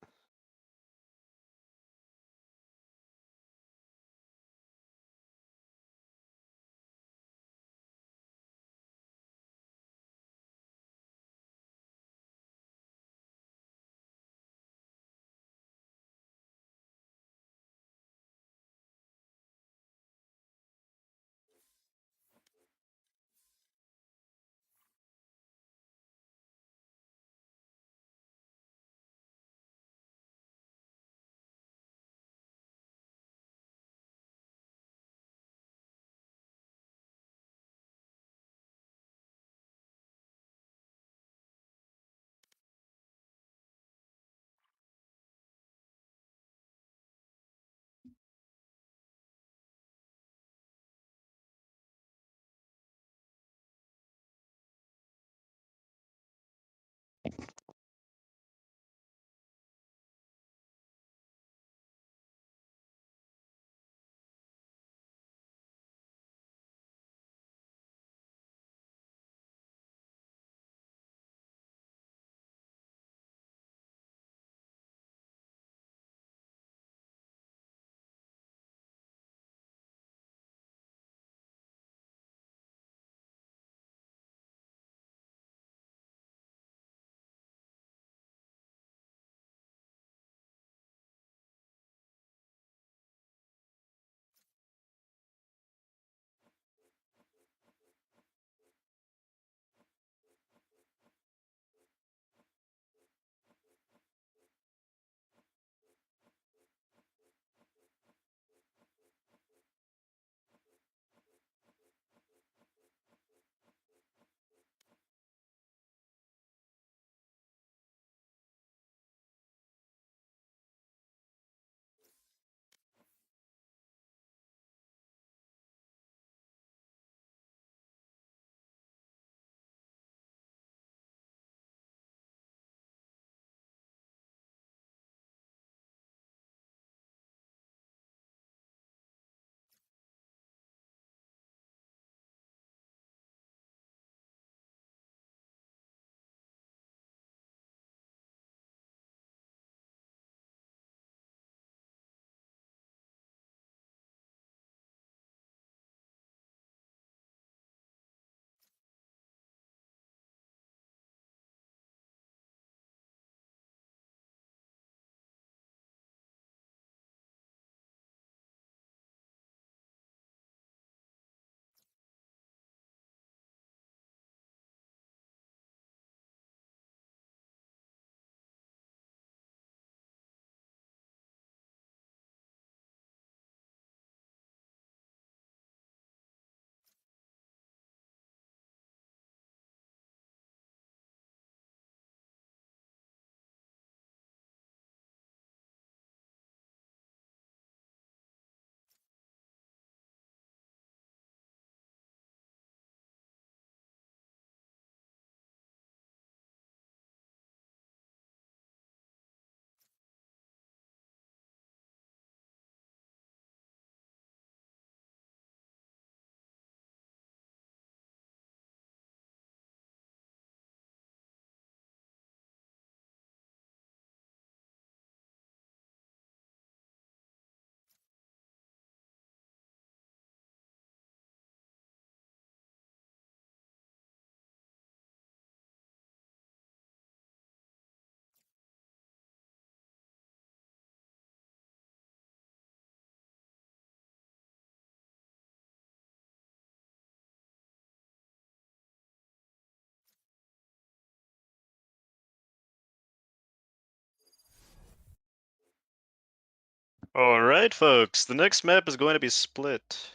Alright, folks. The next map is going to be split.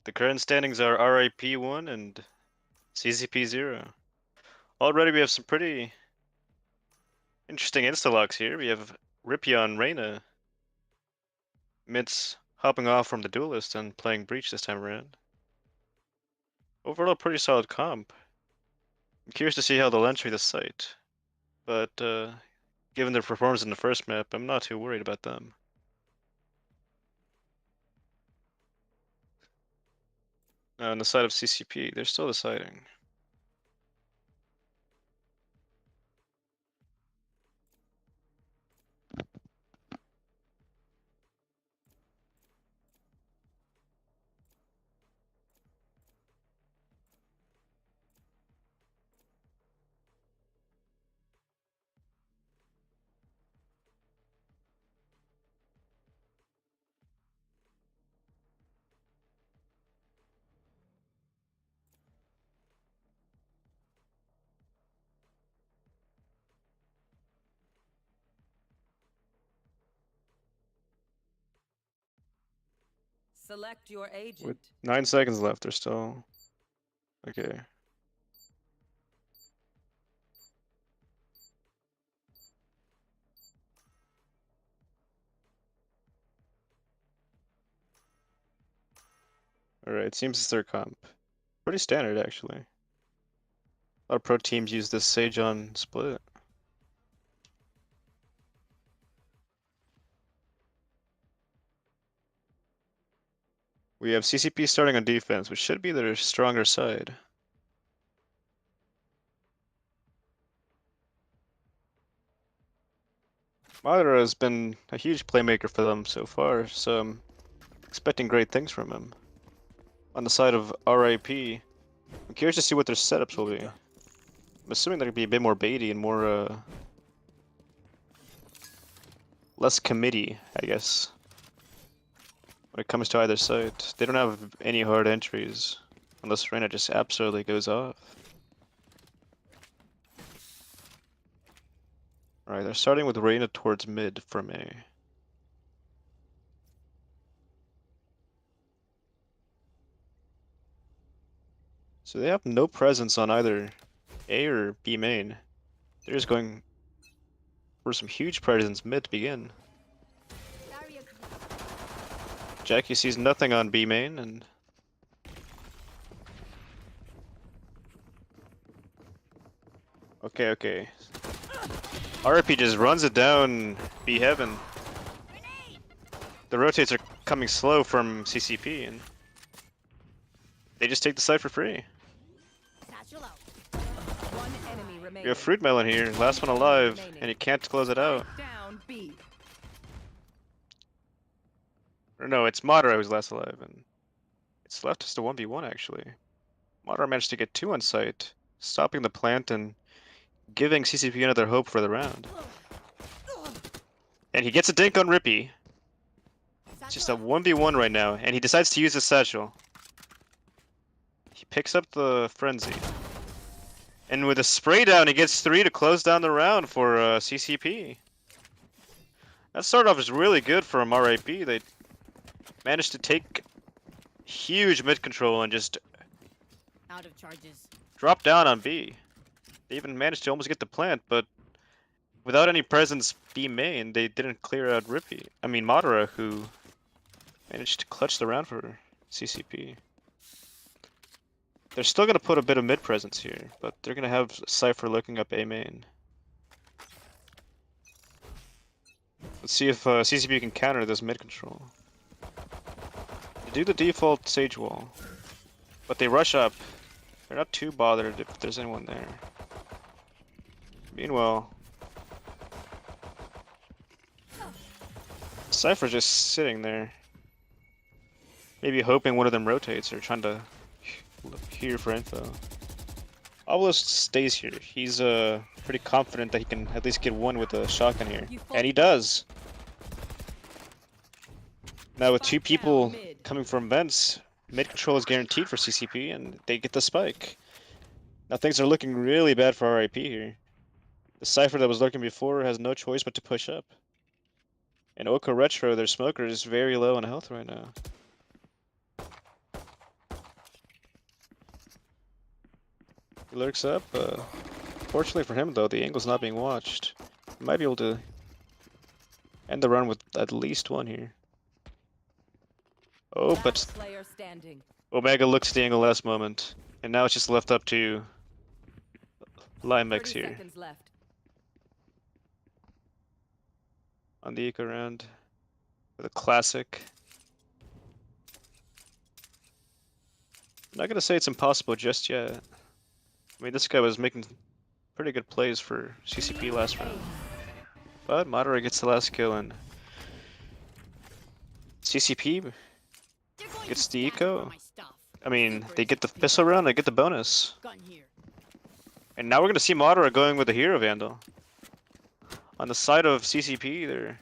The current standings are RIP 1 and CCP 0. Already we have some pretty interesting insta-locks here. We have Ripy on Reyna. Mids hopping off from the duelist and playing Breach this time around. Overall, pretty solid comp. I'm curious to see how they'll enter the site. But given their performance in the first map, I'm not too worried about them. On the side of CCP, they're still deciding. Select your agent. With 9 seconds left, they're still okay. Alright, seems it's their comp. Pretty standard actually. A lot of pro teams use this Sage on split. We have CCP starting on defense, which should be their stronger side. Madara has been a huge playmaker for them so far, so I'm expecting great things from him. On the side of RIP, I'm curious to see what their setups will be. I'm assuming they're gonna be a bit more baity and more, less committee, I guess. When it comes to either side, they don't have any hard entries, unless Reyna just absolutely goes off. Alright, they're starting with Reyna towards mid from A. So they have no presence on either A or B main. They're just going for some huge presence mid to begin. Jackie sees nothing on B main, and okay. RP just runs it down B heaven. The rotates are coming slow from CCP, and they just take the site for free. One enemy remaining. We have Fruit Melon here, last one alive, and he can't close it out. Down B. Or no, it's Madara who's last alive, and it's left just a 1v1 actually. Madara managed to get 2 on site, stopping the plant and giving CCP another hope for the round. And he gets a dink on Ripy. It's just a 1v1 right now, and he decides to use his satchel. He picks up the frenzy. And with a spray down, he gets 3 to close down the round for CCP. That start off is really good from RIP. They managed to take huge mid control and just Out of charges. drop down on B. They even managed to almost get the plant, but without any presence B main, they didn't clear out Ripy. I mean Madara, who managed to clutch the round for CCP. They're still gonna put a bit of mid presence here, but they're gonna have Cypher looking up A main. Let's see if CCP can counter this mid control. They do the default Sage wall, but they rush up. They're not too bothered if there's anyone there. Meanwhile, Cypher's just sitting there. Maybe hoping one of them rotates or trying to look here for info. Obelisk stays here. He's pretty confident that he can at least get one with a shotgun here. And he does! Now with 2 people coming from vents, mid control is guaranteed for CCP and they get the spike. Now things are looking really bad for RIP here. The Cypher that was lurking before has no choice but to push up. And Oko Retro, their smoker, is very low on health right now. He lurks up. Fortunately for him, though, the angle's not being watched. He might be able to end the run with at least 1 here. Oh, but Last player standing. Omega looks at the angle last moment, and now it's just left up to Limex 30 here. seconds left. on the eco round with a classic. I'm not gonna say it's impossible just yet. I mean, this guy was making pretty good plays for CCP last round. But Madara gets the last kill, and CCP They're going gets to the scatter eco. for my stuff. I mean, they get the pistol round, they get the bonus. Gun here. And now we're gonna see Madara going with the Hero Vandal. On the side of CCP, they're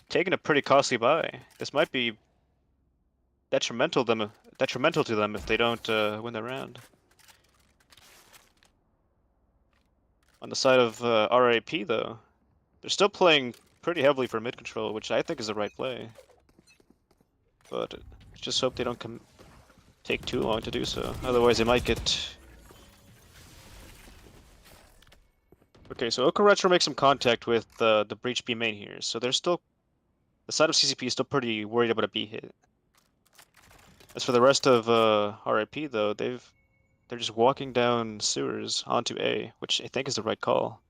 taking a pretty costly buy. This might be detrimental to them if they don't win the round. On the side of RIP though, they're still playing pretty heavily for mid control, which I think is the right play. But just hope they don't take too long to do so. Otherwise, they might get. Okay, so Oko Retro makes some contact with the breach B main here, so they're still. The side of CCP is still pretty worried about a B hit. As for the rest of RIP though, they're just walking down sewers onto A, which I think is the right call.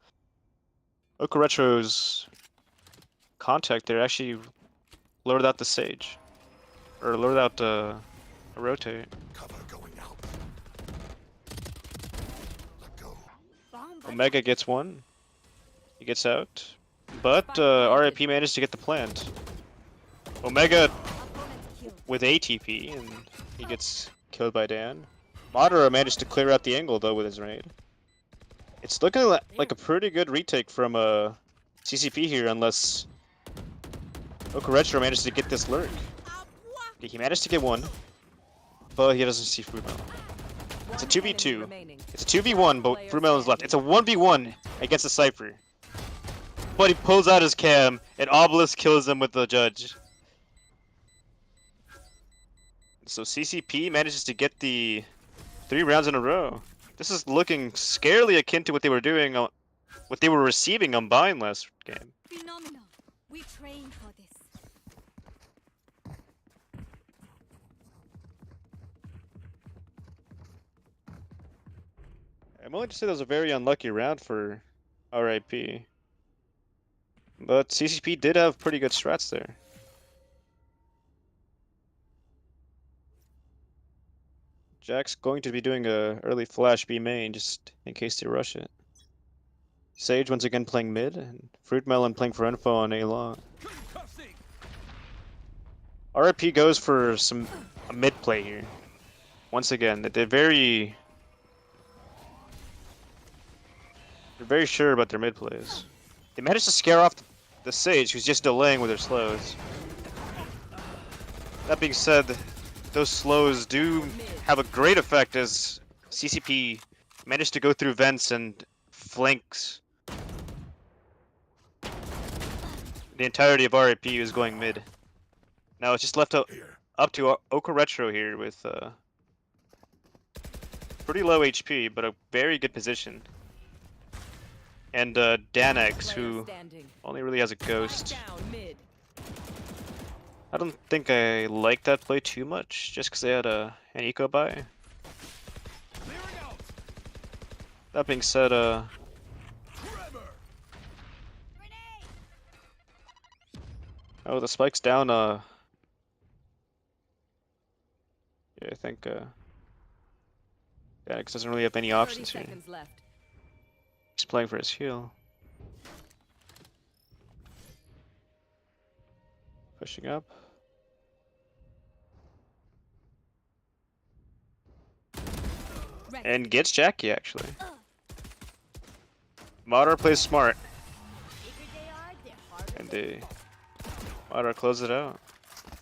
Oko Retro's contact there actually lured out the Sage. Or lured out a rotate. Cover going out. Let go. Bomb buddy. Omega gets one. He gets out. But RIP managed to get the plant. Omega Opponent's killed. with ATP, and he gets killed by Dan. Madara managed to clear out the angle though with his raid. It's looking like a pretty good retake from CCP here, unless Oko Retro managed to get this lurk. Okay, he managed to get one, but he doesn't see Fruit Melon. It's a 2v2. It's a 2v1, but Fruit Melon's left. It's a 1v1 against a Cypher. But he pulls out his cam, and Obelisk kills him with the Judge. So CCP manages to get the 3 rounds in a row. This is looking scarily akin to what they were doing, what they were receiving on Bind last game. Phenomenal. We trained for this. I'm willing to say that was a very unlucky round for RIP. But CCP did have pretty good strats there. Jack's going to be doing a early flash B main just in case they rush it. Sage once again playing mid, and Fruit Melon playing for info on A long. RIP goes for a mid play here. Once again, they're very sure about their mid plays. They managed to scare off the Sage, who's just delaying with their slows. That being said, those slows do have a great effect as CCP managed to go through vents and flanks. The entirety of RIP is going mid. Now it's just left up to Oko Retro here with pretty low HP, but a very good position. And Danex, who only really has a ghost. I don't think I like that play too much, just because they had an eco buy. That being said, oh, the spike's down, yeah, I think, Danex doesn't really have any options here. He's playing for his heal. Pushing up. And gets Jackie, actually. Madara plays smart. And Madara closes it out.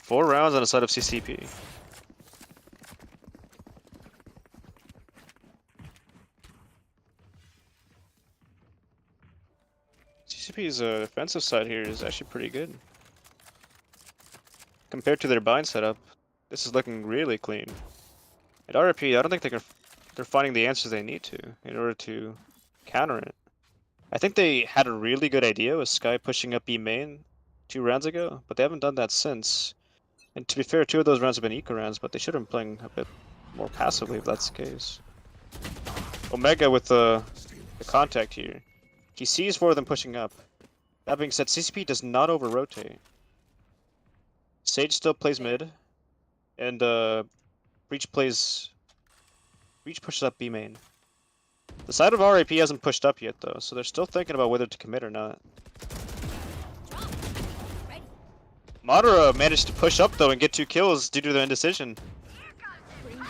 4 rounds on the side of CCP. CCP's defensive side here is actually pretty good. Compared to their bind setup, this is looking really clean. At RIP, I don't think they're finding the answers they need to in order to counter it. I think they had a really good idea with Sky pushing up B main 2 rounds ago, but they haven't done that since. And to be fair, 2 of those rounds have been eco rounds, but they should have been playing a bit more passively if that's the case. Omega with the contact here. He sees 4 of them pushing up. That being said, CCP does not over-rotate. Sage still plays mid, and Breach pushes up B main. The side of RAP hasn't pushed up yet though, so they're still thinking about whether to commit or not. Ready. Madara managed to push up though and get 2 kills due to their indecision. Bring them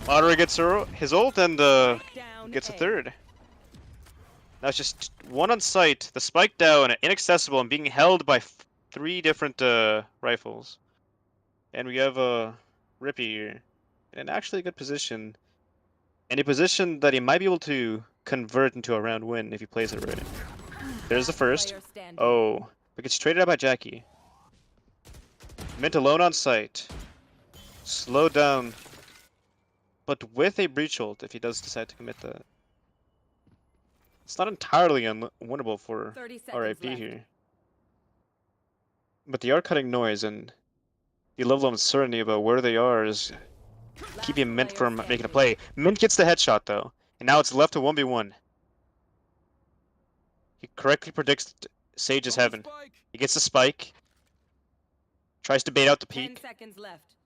down. Madara gets his ult and Down gets a A. 3rd. Now it's just one on site, the spike down, inaccessible, and being held by 3 different rifles. And we have Ripy here in an actually good position. And a position that he might be able to convert into a round win if he plays it right. There's the first. Player standing. Oh, but gets traded out by Jackie. Mint alone on site. Slowed down. But with a breach ult if he does decide to commit that. It's not entirely unwinnable for 30 seconds RIP left. here. But they are cutting noise, and the level of uncertainty about where they are is keeping Mint from making a play. Mint gets the headshot though, and now it's left to 1v1. He correctly predicts Sage's heaven. He gets the spike. Tries to bait out the 10 peek. seconds left.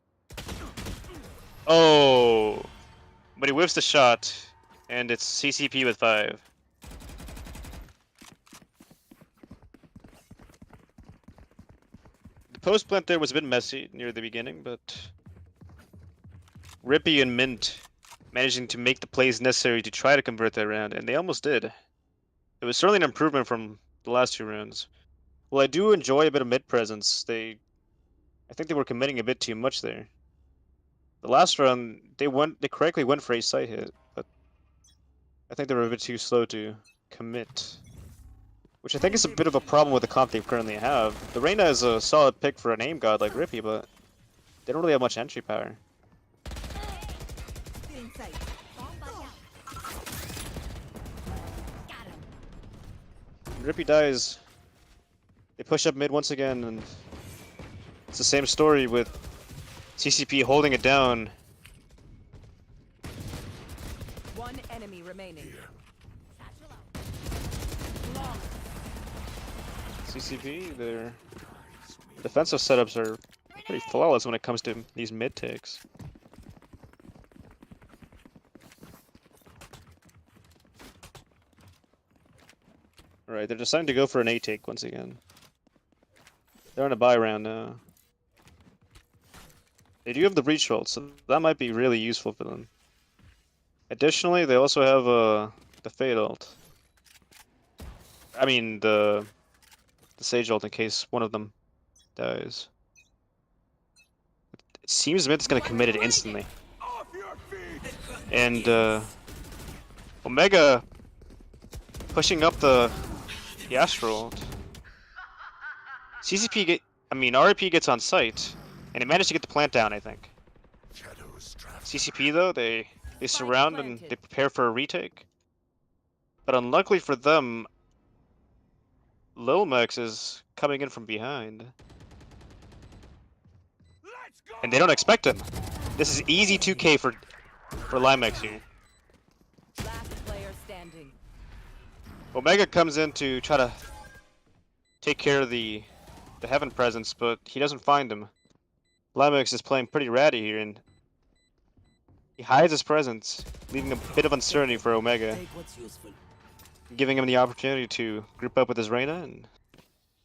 Oh! But he whiffs the shot, and it's CCP with 5. The post plant there was a bit messy near the beginning, but Ripy and Mint managing to make the plays necessary to try to convert that round, and they almost did. It was certainly an improvement from the last 2 rounds. Well, I do enjoy a bit of mid presence. I think they were committing a bit too much there. The last round, they correctly went for a side hit, but I think they were a bit too slow to commit. Which I think is a bit of a problem with the comp they currently have. The Reyna is a solid pick for an aim god like Ripy, but they don't really have much entry power. Still inside. Bomb buddy out. Got him. Ripy dies. They push up mid once again, and it's the same story with CCP holding it down. One enemy remaining. Satchel out. Long. CCP, their defensive setups are pretty flawless when it comes to these mid takes. Alright, they're deciding to go for an A take once again. They're on a buy round now. They do have the breach ult, so that might be really useful for them. Additionally, they also have the Fade ult. I mean, the Sage ult in case one of them dies. It seems Mint's gonna commit it instantly. And Omega pushing up the Astro ult. RIP gets on site, and he managed to get the plant down, I think. Shadows trapped. CCP though, they surround and they prepare for a retake. But unluckily for them, Lil Max is coming in from behind. And they don't expect him. This is easy 2k for Limex here. Last player standing. Omega comes in to try to take care of the Heaven presence, but he doesn't find him. Limex is playing pretty ratty here, and he hides his presence, leaving a bit of uncertainty for Omega, giving him the opportunity to group up with his Reyna and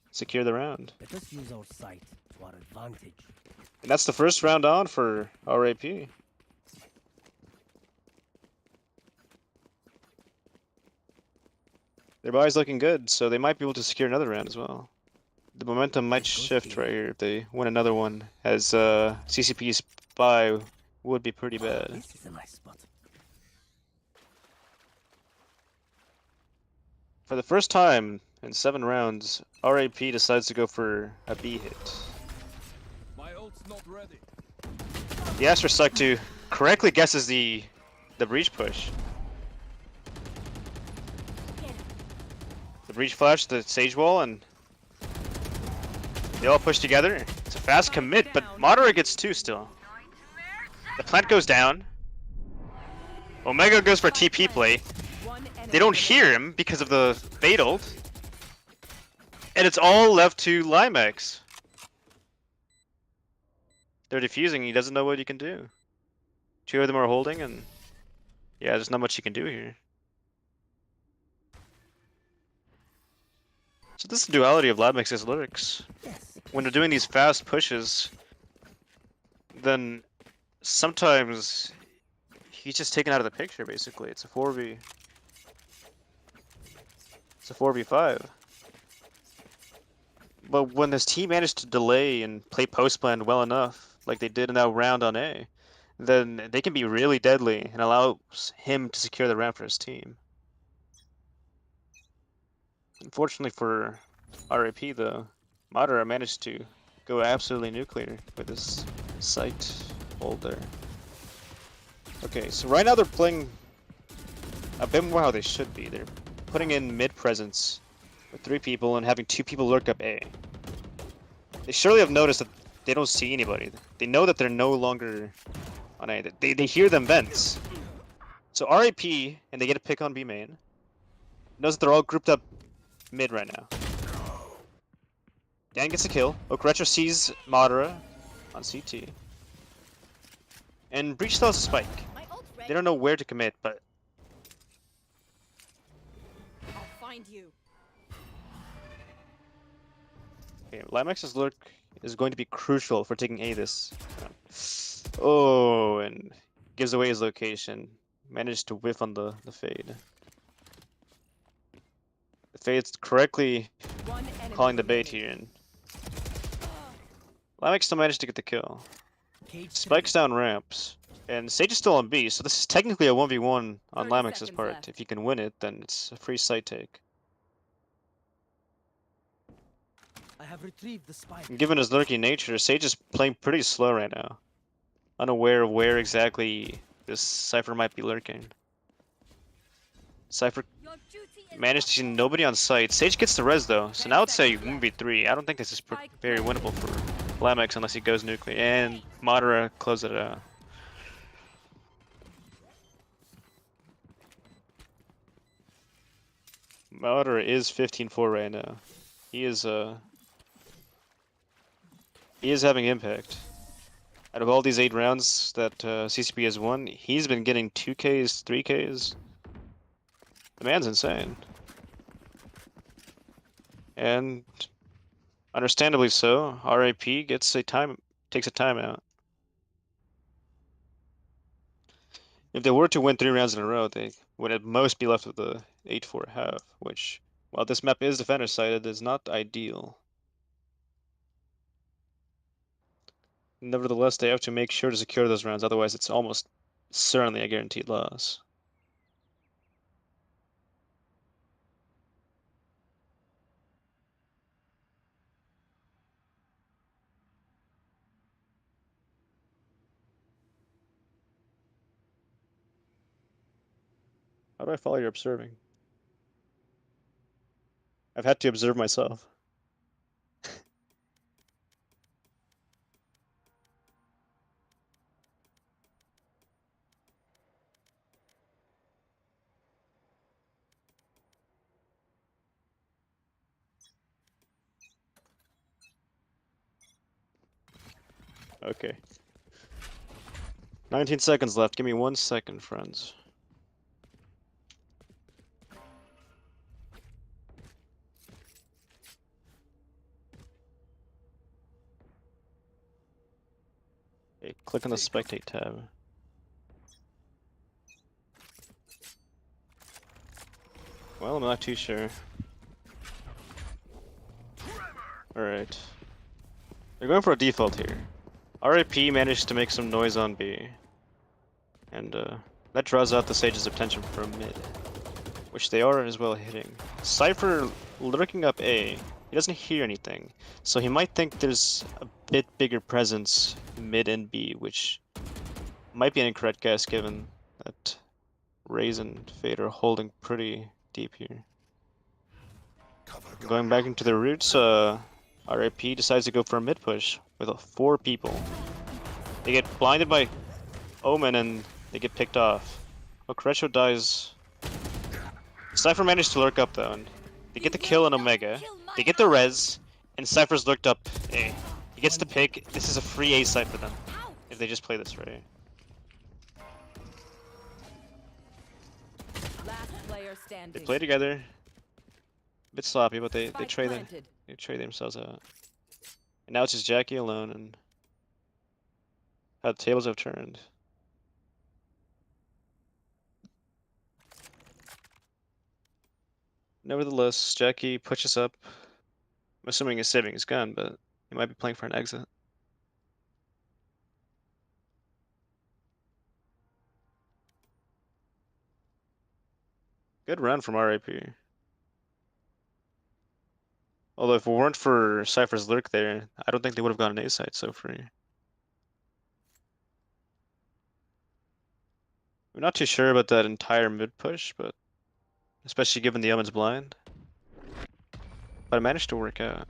secure the round. Let us use our sight to our advantage. And that's the first round on for RAP. Their buy's looking good, so they might be able to secure another round as well. The momentum might shift right here if they win another one, as CCP's buy would be pretty bad. This is a nice spot. For the first time in 7 rounds, RAP decides to go for a B hit. My ult's not ready. The Astra Suck to correctly guesses the breach push. The breach flash, the Sage wall, and they all push together. It's a fast commit, but Madara gets 2 still. The plant goes down. Omega goes for TP play. One enemy They don't hear him because of the Fade ult. And it's all left to Limex. They're defusing, he doesn't know what he can do. Two of them are holding, and yeah, there's not much he can do here. So this is the duality of Limex's lyrics. Yes. When they're doing these fast pushes, then sometimes he's just taken out of the picture, basically. It's a 4v. It's a 4v5. But when his team managed to delay and play post plan well enough, like they did in that round on A, then they can be really deadly and allows him to secure the round for his team. Unfortunately for RIP though, Madara managed to go absolutely nuclear with his sight hold there. Okay, so right now they're playing a bit more how they should be. They're putting in mid presence with 3 people and having 2 people lurk up A. They surely have noticed that they don't see anybody. They know that they're no longer on A. They hear them vents. So RIP, and they get a pick on B main, knows that they're all grouped up mid right now. Dan gets a kill. Okretcher sees Madara on CT. And Breach throws a spike. My ult's ready. They don't know where to commit, but I'll find you. okay, Limex's lurk is going to be crucial for taking A this round. Oh, and gives away his location. Managed to whiff on the fade. The fade's correctly One enemy calling the bait remaining. here, and Limex still managed to get the kill. Cage Spikes down ramps, and Sage is still on B, so this is technically a 1v1 on 30 Limex's seconds part. left. If you can win it, then it's a free site take. I have retrieved the spike. And given his lurking nature, Sage is playing pretty slow right now, unaware of where exactly this Cypher might be lurking. Cypher Your duty is managed to see nobody on site. Sage gets the res though, so now it's a 1v3. I don't think this is very winnable for Lamex unless he goes nuclear. And Madara closes it out. Madara is 15-4 right now. He is having impact. Out of all these 8 rounds that CCP has won, he's been getting 2Ks, 3Ks. The man's insane. And understandably so, RIP takes a timeout. If they were to win 3 rounds in a row, they would at most be left with a 8-4 half, which, while this map is defender-sided, is not ideal. Nevertheless, they have to make sure to secure those rounds, otherwise it's almost certainly a guaranteed loss. How do I follow your observing? I've had to observe myself. Okay. 19 seconds left. Give me 1 second, friends. Okay, click on the spectate tab. Well, I'm not too sure. Alright. They're going for a default here. RIP managed to make some noise on B. And that draws out the Sage's attention from mid, which they are as well hitting. Cypher lurking up A, he doesn't hear anything, so he might think there's a bit bigger presence mid and B, which might be an incorrect guess given that Raze and Fade are holding pretty deep here. Going back into their roots, RIP decides to go for a mid push with 4 people. They get blinded by Omen and they get picked off. Okretcho dies. Cypher managed to lurk up though, and they get the kill on Omega. They get the res, and Cypher's looked up A. He gets the pick. This is a free A site for them if they just play this right. Last player They standing. play together. A bit sloppy, but they Spike trade planted. they trade themselves out. And now it's just Jackie alone, and how the tables have turned. Nevertheless, Jackie pushes up. I'm assuming he's saving his gun, but he might be playing for an exit. Good run from RIP. Although if it weren't for Cypher's lurk there, I don't think they would have gotten an A site so free. I'm not too sure about that entire mid push, but especially given the Omen's blind. But it managed to work out.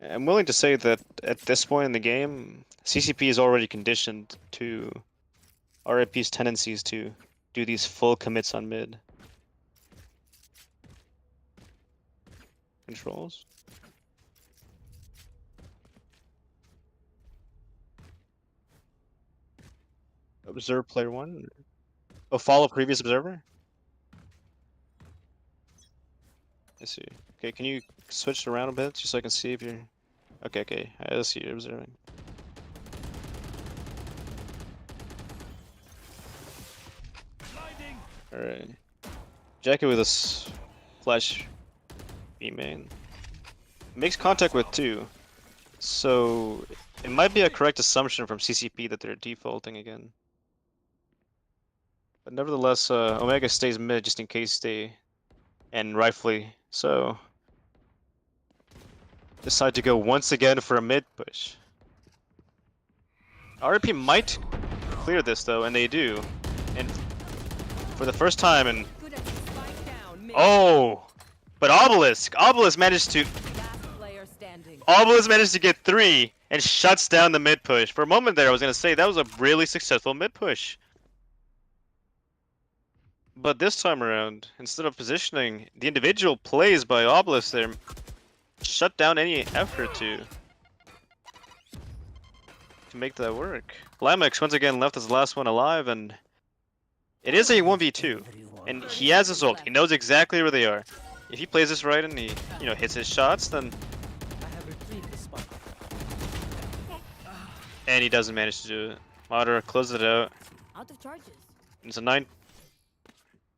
I'm willing to say that at this point in the game, CCP is already conditioned to RIP's tendencies to do these full commits on mid. Controls. Observe player one. Oh, follow previous observer? I see. Okay, can you switch around a bit just so I can see if you're... Okay, I see you're observing. Alright. Jackie with this flash B main. Makes contact with two. So it might be a correct assumption from CCP that they're defaulting again. But nevertheless, Omega stays mid just in case they, and rightfully so, decide to go once again for a mid push. RP might clear this though, and they do. And for the first time in... Good at spike down. Mid. Oh! But Obelisk managed to... Last player standing. Obelisk managed to get 3 and shuts down the mid push. For a moment there, I was going to say that was a really successful mid push. But this time around, instead of positioning, the individual plays by Obelisk there shut down any effort to make that work. Limex once again left as the last one alive, and it is a 1v2. And he has his ult. He knows exactly where they are. If he plays this right and he, hits his shots, then... I have retrieved the spike. And he doesn't manage to do it. Madara closes it out. Out of charges. It's a 9...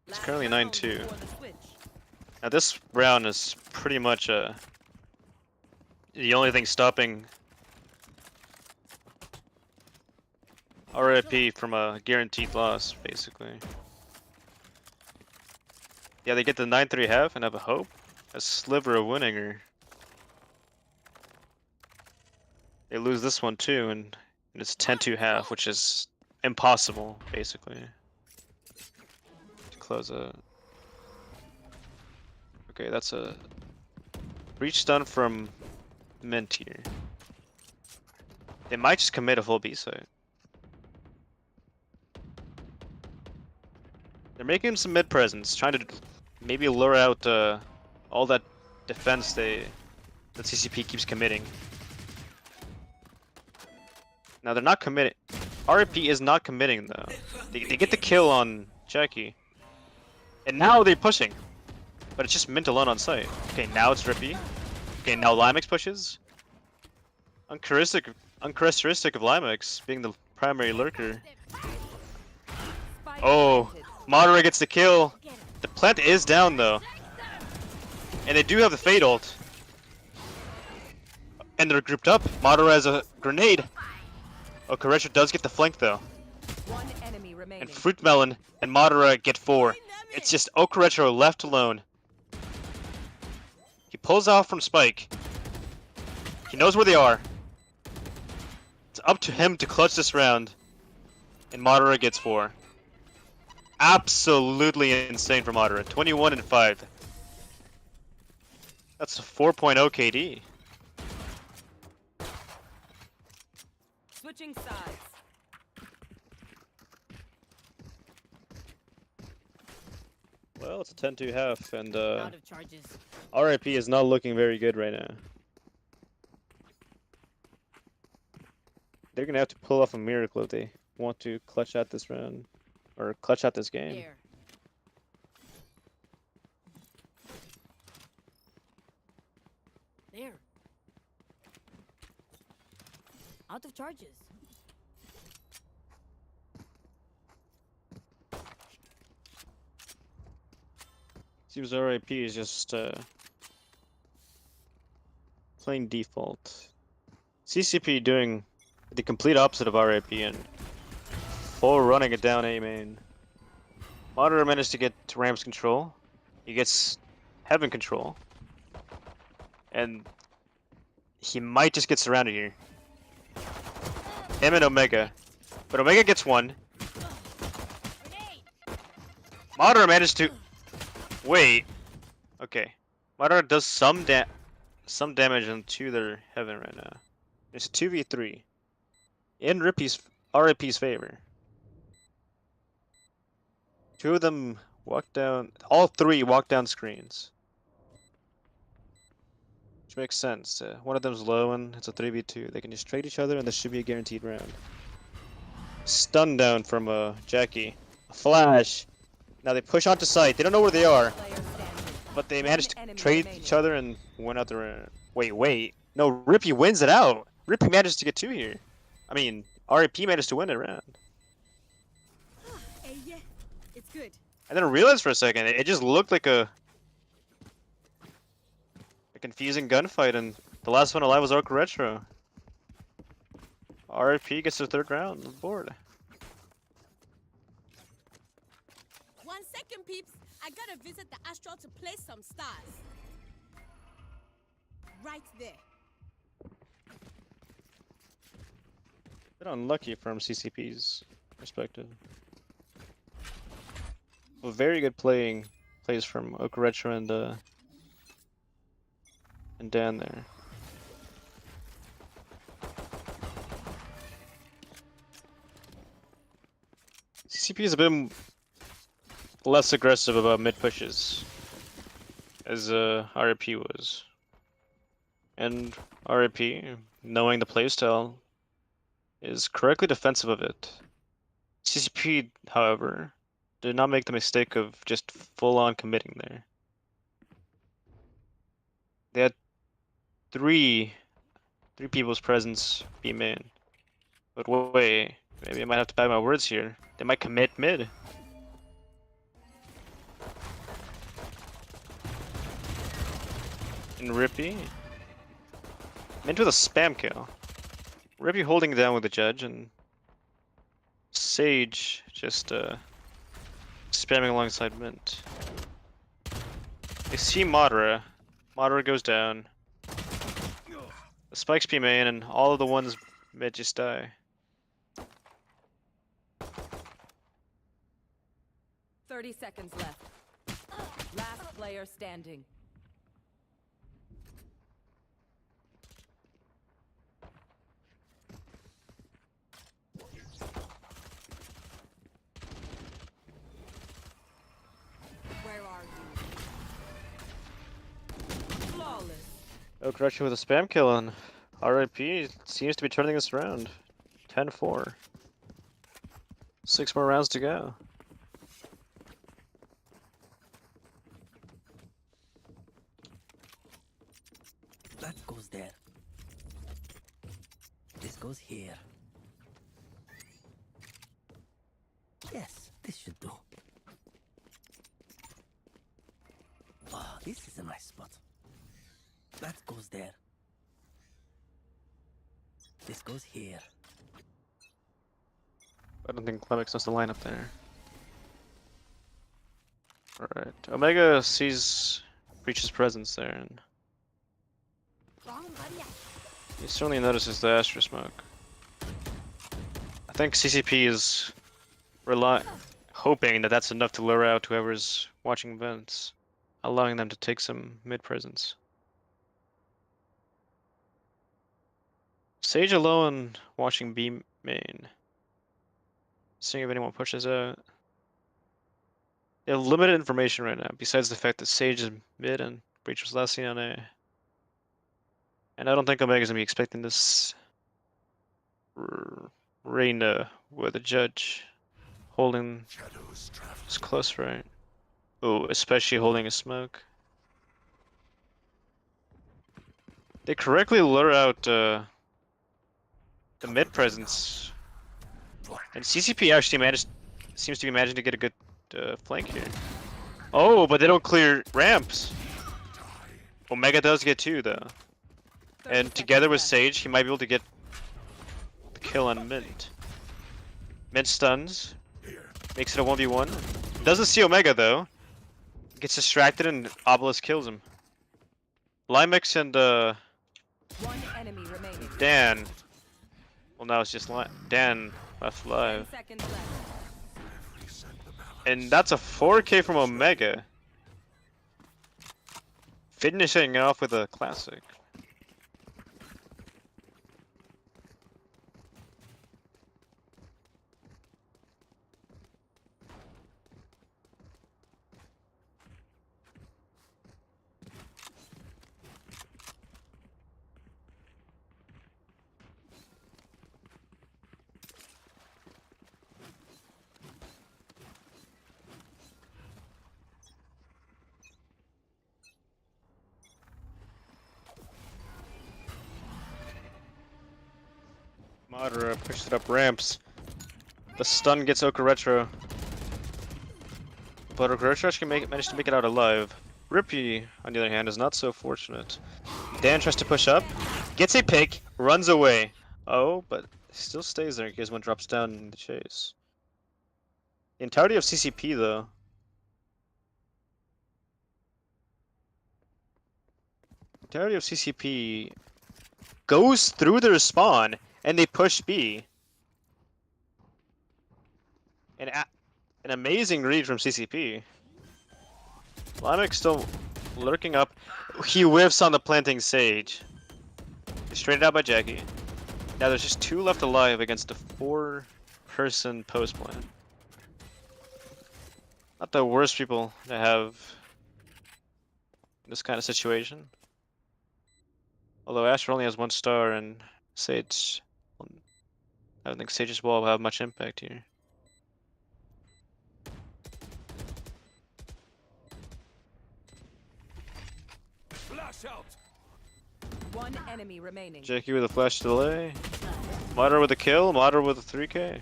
It's Last currently round 9-2. before the switch. Now this round is pretty much the only thing stopping RIP from a guaranteed loss, basically. Yeah, they get the 9-3 half and have a hope, a sliver of winning, or they lose this one too, and it's 10-2 half, which is impossible, basically. To close it. Okay, that's a breach stun from Mint here. They might just commit a full B site. They're making some mid presence, trying to maybe lure out all that defense that CCP keeps committing. Now they're not committing. RIP is not committing though. They get the kill on Jackie, and now they're pushing. But it's just Mint alone on site. Okay, now it's Ripy. Okay, now Limex pushes. Uncharacteristic of Limex being the primary lurker. Spike Oh, planted. Madara gets the kill. The plant is down though. And they do have the Fade ult. And they're grouped up. Madara has a grenade. Oh, Kirito does get the flank though. One enemy remaining. And Fruit Melon and Madara get 4. It's just Kirito left alone. He pulls off from Spike. He knows where they are. It's up to him to clutch this round. And Madara gets 4. Absolutely insane for Madara. 21 and 5. That's a 4.0 KD. Switching sides. Well, it's a 10-2 half, and Out of charges. RIP is not looking very good right now. They're gonna have to pull off a miracle if they want to clutch out this round, or clutch out this game. There. There. Out of charges. Seems RIP is just playing default. CCP doing the complete opposite of RIP and full running it down A main. Monitor managed to get to Ram's control. He gets Heaven control. And he might just get surrounded here. Him and Omega. But Omega gets one. Monitor managed to... Wait. Okay. Monitor does some damage into their Heaven right now. It's 2v3. In RIP's favor. Two of them walk down... All three walk down screens. Which makes sense. One of them's low and it's a 3v2. They can just trade each other and this should be a guaranteed round. Stun down from Jackie. A flash. Now they push onto site. They don't know where they are. Player standing. But they managed to enemy trade remaining. each other and win out the round. Wait. No, Ripy wins it out. Ripy managed to get two here. I mean, RIP managed to win it round. Hey, yeah. It's good. I didn't realize for a second. It just looked like a confusing gunfight, and the last one alive was Orc Retro. RIP gets their third round on the board. 1 second, peeps. I gotta visit the astral to play some stars. Right there. Bit unlucky from CCP's perspective. Well, very good plays from Orc Retro and Dan there. CCP is a bit less aggressive about mid pushes, as RIP was. And RIP, knowing the playstyle, is correctly defensive of it. CCP, however, did not make the mistake of just full-on committing there. They had three people's presence be main. But wait, maybe I might have to back my words here. They might commit mid. And Ripy into the spam kill. Ripy holding down with the judge and Sage just spamming alongside Mint. They see Madara. Madara goes down. The spikes be main and all of the ones mid just die. 30 seconds left. Last player standing. Where are you? Flawless. Oh, correction with a spam kill and RIP seems to be turning this around. 10-4. 6 more rounds to go. That goes there. This goes here. Yes, this should do. Ah, this is a nice spot. That goes there. This goes here. I don't think Clemix knows the lineup there. Alright. Omega sees Breach's presence there and Wrong button. he certainly notices the Astra smoke. I think CCP is hoping that that's enough to lure out whoever's watching events, allowing them to take some mid presence. Sage alone watching B main. Seeing if anyone pushes out. They have limited information right now, besides the fact that Sage is mid and Breach was last seen on A. And I don't think Omega's gonna be expecting this Reina with a judge holding Shadows traveling. this close, right? Oh, especially holding a smoke. They correctly lure out the mid presence, and CCP actually seems to be managing to get a good flank here. Oh, but they don't clear ramps. Omega does get 2 though, 30 and together seconds with left. Sage, he might be able to get the kill on Mint. Mint stuns, makes it a 1v1. Doesn't see Omega though. Gets distracted and Obelisk kills him. Limex and One enemy remaining. Dan. Well, now it's just Dan left 10 alive. seconds left. And that's a 4K from Omega. Finishing it off with a classic. Madara pushed it up ramps. The stun gets Oka Retro. But Oka Retro can manage to make it out alive. Ripy, on the other hand, is not so fortunate. Dan tries to push up, gets a pick, runs away. Oh, but still stays there in case one drops down in the chase. The entirety of CCP, though. The entirety of CCP goes through their spawn, and they push B. An amazing read from CCP. Limex still lurking up. He whiffs on the planting Sage. Straight out by Jackie. Now there's just 2 left alive against a 4-person post plan. Not the worst people to have in this kind of situation. Although Asher only has 1 star and Sage, I don't think Sage's wall will have much impact here. Flash out. One enemy remaining. Jackie with a flash delay. Madara with a kill. Madara with a 3K.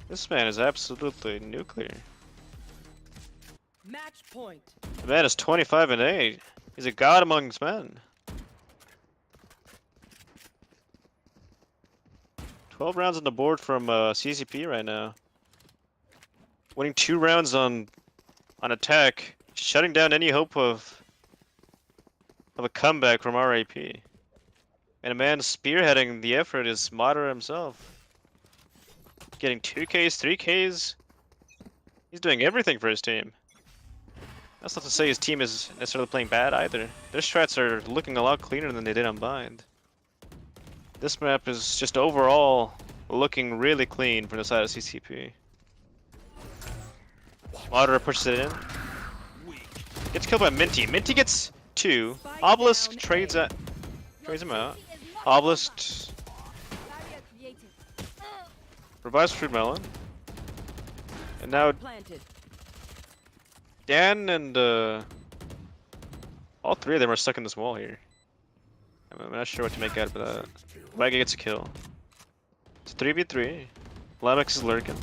This man is absolutely nuclear. Match point. The man is 25 and 8. He's a god amongst men. 12 rounds on the board from CCP right now. Winning 2 rounds on attack, shutting down any hope of a comeback from RAP. And a man spearheading the effort is Madara himself. Getting 2Ks, 3Ks. He's doing everything for his team. That's not to say his team is necessarily playing bad either. Their strats are looking a lot cleaner than they did on Bind. This map is just overall looking really clean from the side of CCP. Madara pushes it in. Gets killed by Minty. Minty gets 2. Obelisk trades him out. Obelisk revives Fruit Melon. And now Planted. Dan and all 3 of them are stuck in this wall here. I'm not sure what to make out of that. Waga gets a kill. It's 3v3. Lamex is lurking.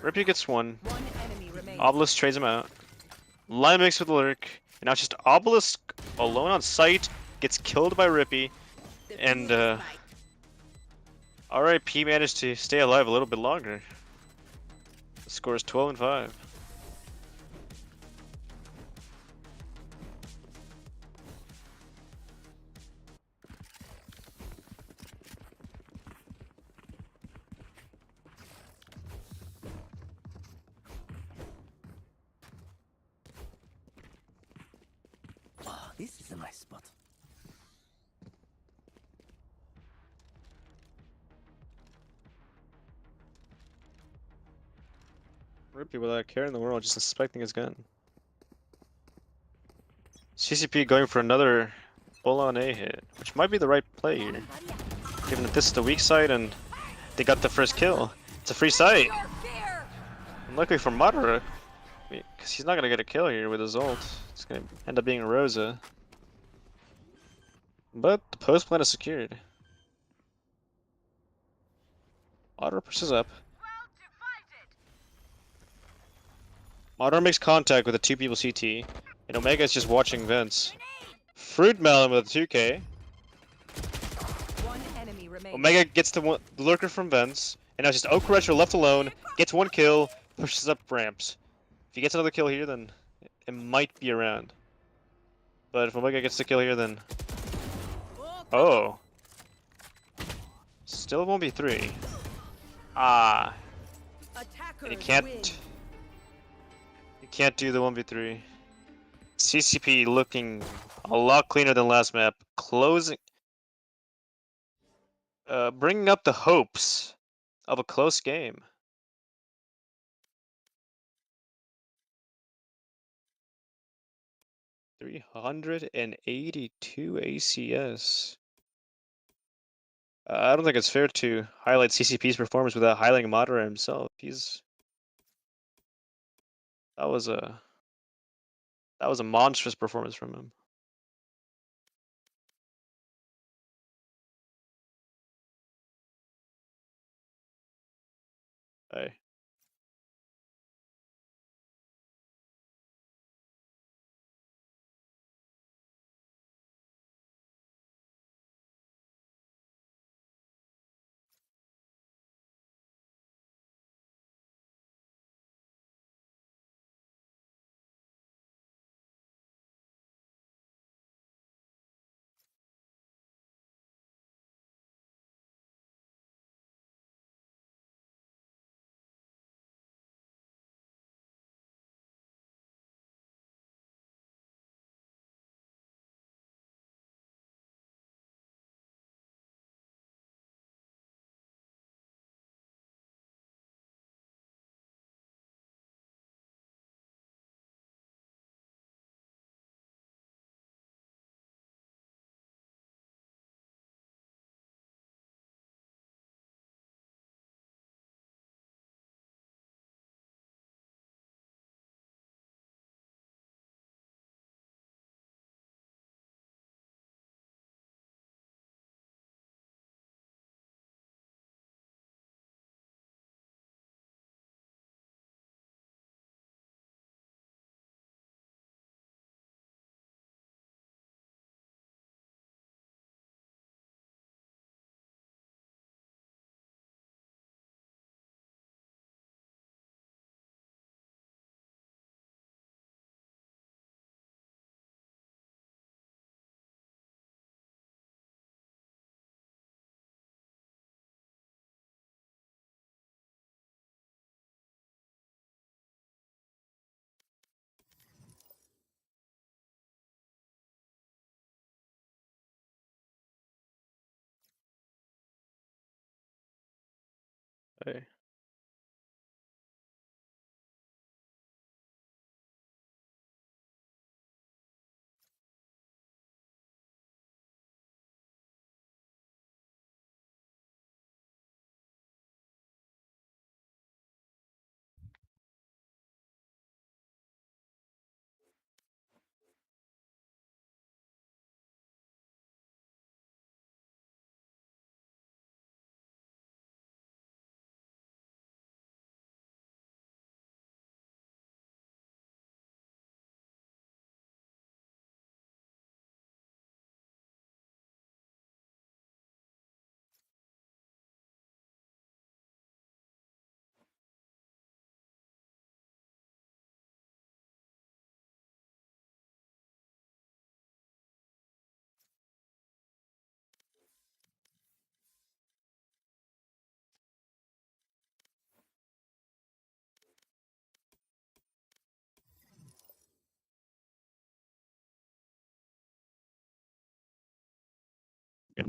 Ripy gets 1. One enemy remaining. Obelisk trades him out. Limex with lurk. And now it's just Obelisk alone on site. Gets killed by Ripy. And RIP managed to stay alive a little bit longer. The score is 12 and 5. Oh, this is a nice spot. Ripy without a care in the world, just inspecting his gun. CCP going for another full-on A hit, which might be the right play here, given that this is the weak side and they got the first kill. It's a free sight. And luckily for Madara, because he's not gonna get a kill here with his ult. It's gonna end up being a Rosa. But the post plant is secured. Madara pushes up. Madara makes contact with the two people CT, and Omega is just watching vents. Fruit Melon with a 2K. One enemy remaining. Omega gets the lurker from vents, and now it's just Oak Retro left alone, gets one kill, pushes up ramps. If he gets another kill here, then it might be around. But if Omega gets the kill here, then... Oh. Still 1v3. Ah. And you can't... You can't do the 1v3. CCP looking a lot cleaner than last map. Closing... bringing up the hopes of a close game. $382 ACS. I don't think it's fair to highlight CCP's performance without highlighting Madara himself. That was a monstrous performance from him. Hey. Hey.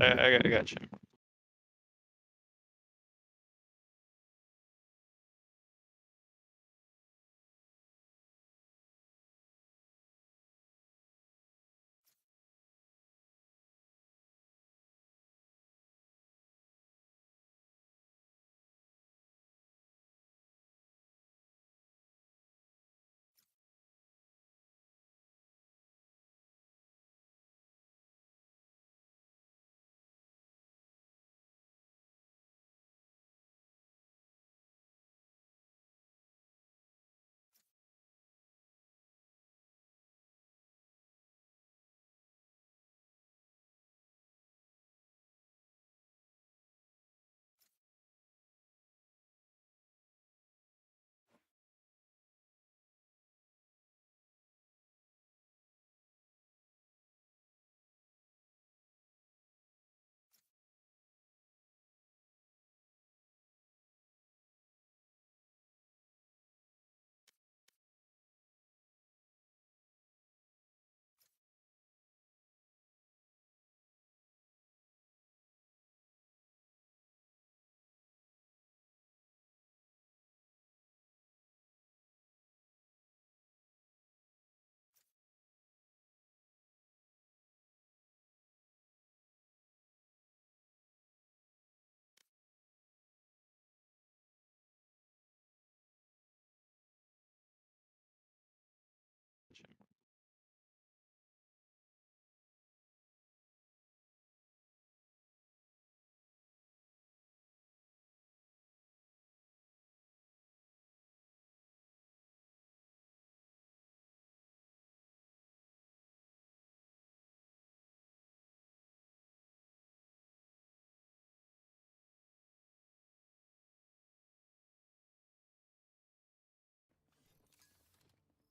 I got you.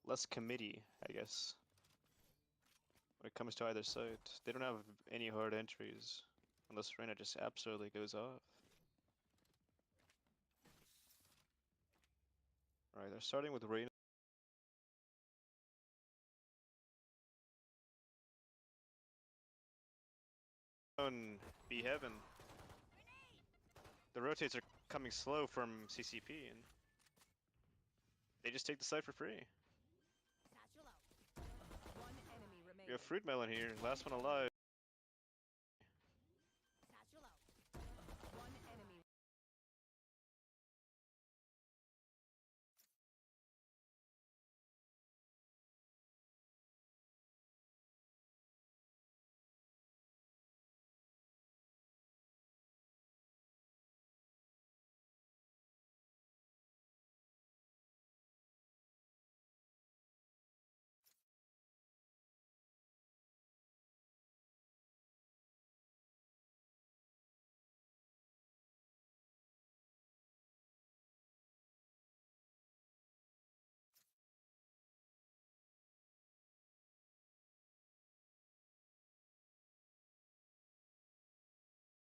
less committee, I guess. When it comes to either side, they don't have any hard entries, unless Reyna just absolutely goes off. Alright, they're starting with Reyna. B heaven. The rotates are coming slow from CCP, and they just take the site for free. Satchel out. One enemy remaining. We have Fruit Melon here, last one alive. Satchel out. One enemy.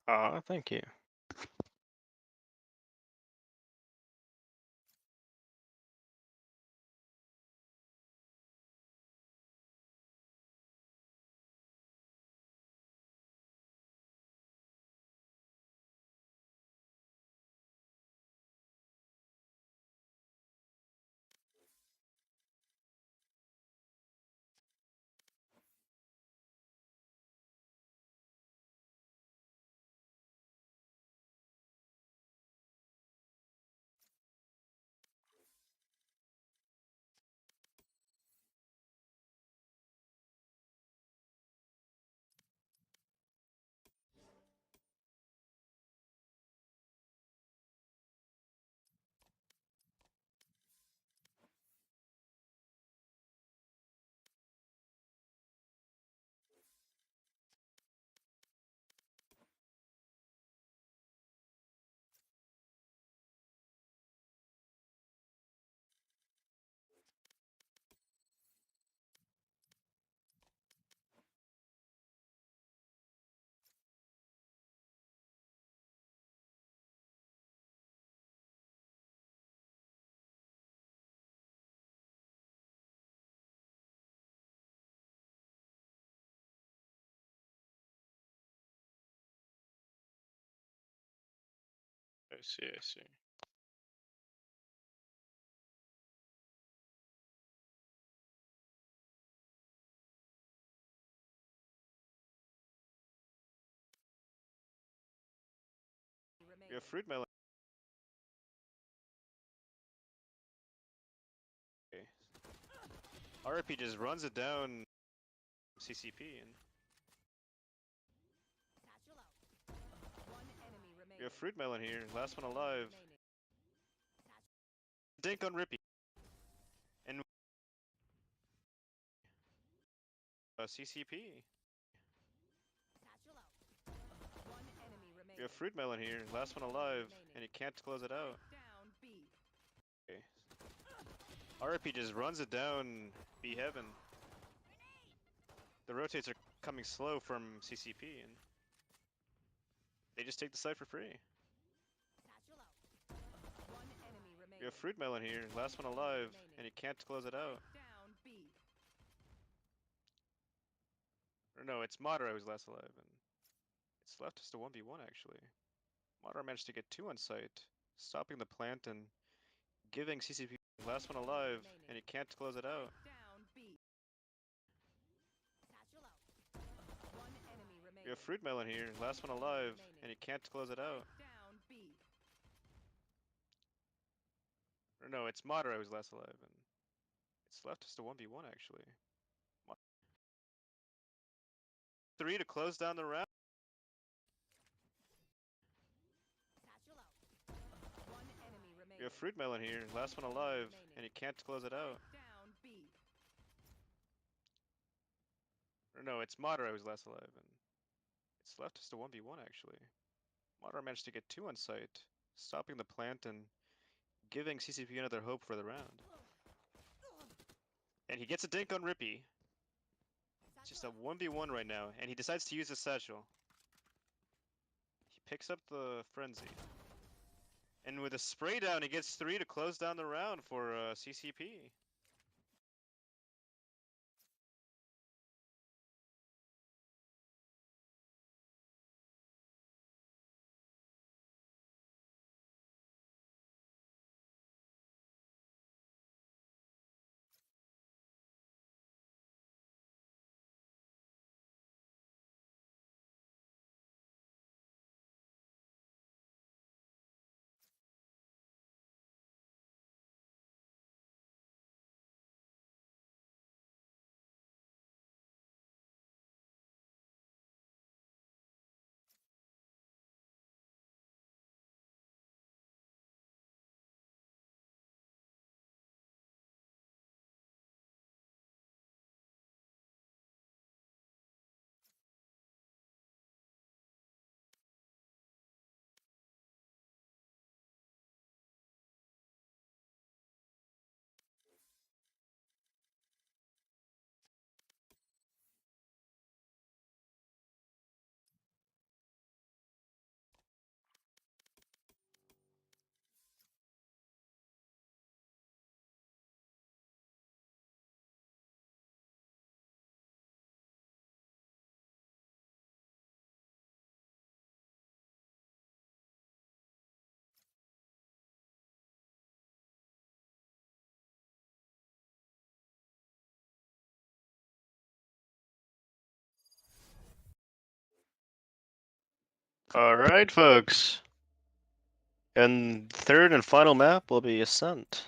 Ah, thank you. I see, I see. We have Fruit Melon. Okay. RP just runs it down CCP, and Satchel out. One enemy remaining. we have Fruit Melon here, last one alive. Remaining. Dink on Ripy. And CCP. Satchel out. One enemy remaining. We have Fruit Melon here, last one alive, and he can't close it out. Down B. Okay. RP just runs it down B heaven. The rotates are coming slow from CCP, and they just take the site for free. Satchel out. One enemy remaining. We have Fruit Melon here, last one alive, and he can't close it out. Down B. Or no, it's Madara who's last alive, and it's left us to 1v1 actually. Madara managed to get 2 on site, stopping the plant and giving CCP last one alive, and he can't close it out. Down B. Satchel out. One enemy remaining. We have Fruit Melon here, last one alive, and he can't close it out. Down B. Or no, it's Madara who's last alive, and it's left us to 1v1 actually. 3 to close down the round. Satchel out. One enemy remaining. We have Fruit Melon here, last one alive, and he can't close it out. Down B. Or no, it's Madara who's last alive, and it's left us to 1v1 actually. Madara managed to get 2 on site, stopping the plant and giving CCP another hope for the round. And he gets a dink on Ripy. It's just a 1v1 right now, and he decides to use his satchel. He picks up the frenzy. And with a spray down, he gets 3 to close down the round for CCP. Alright, folks. And third and final map will be Ascent.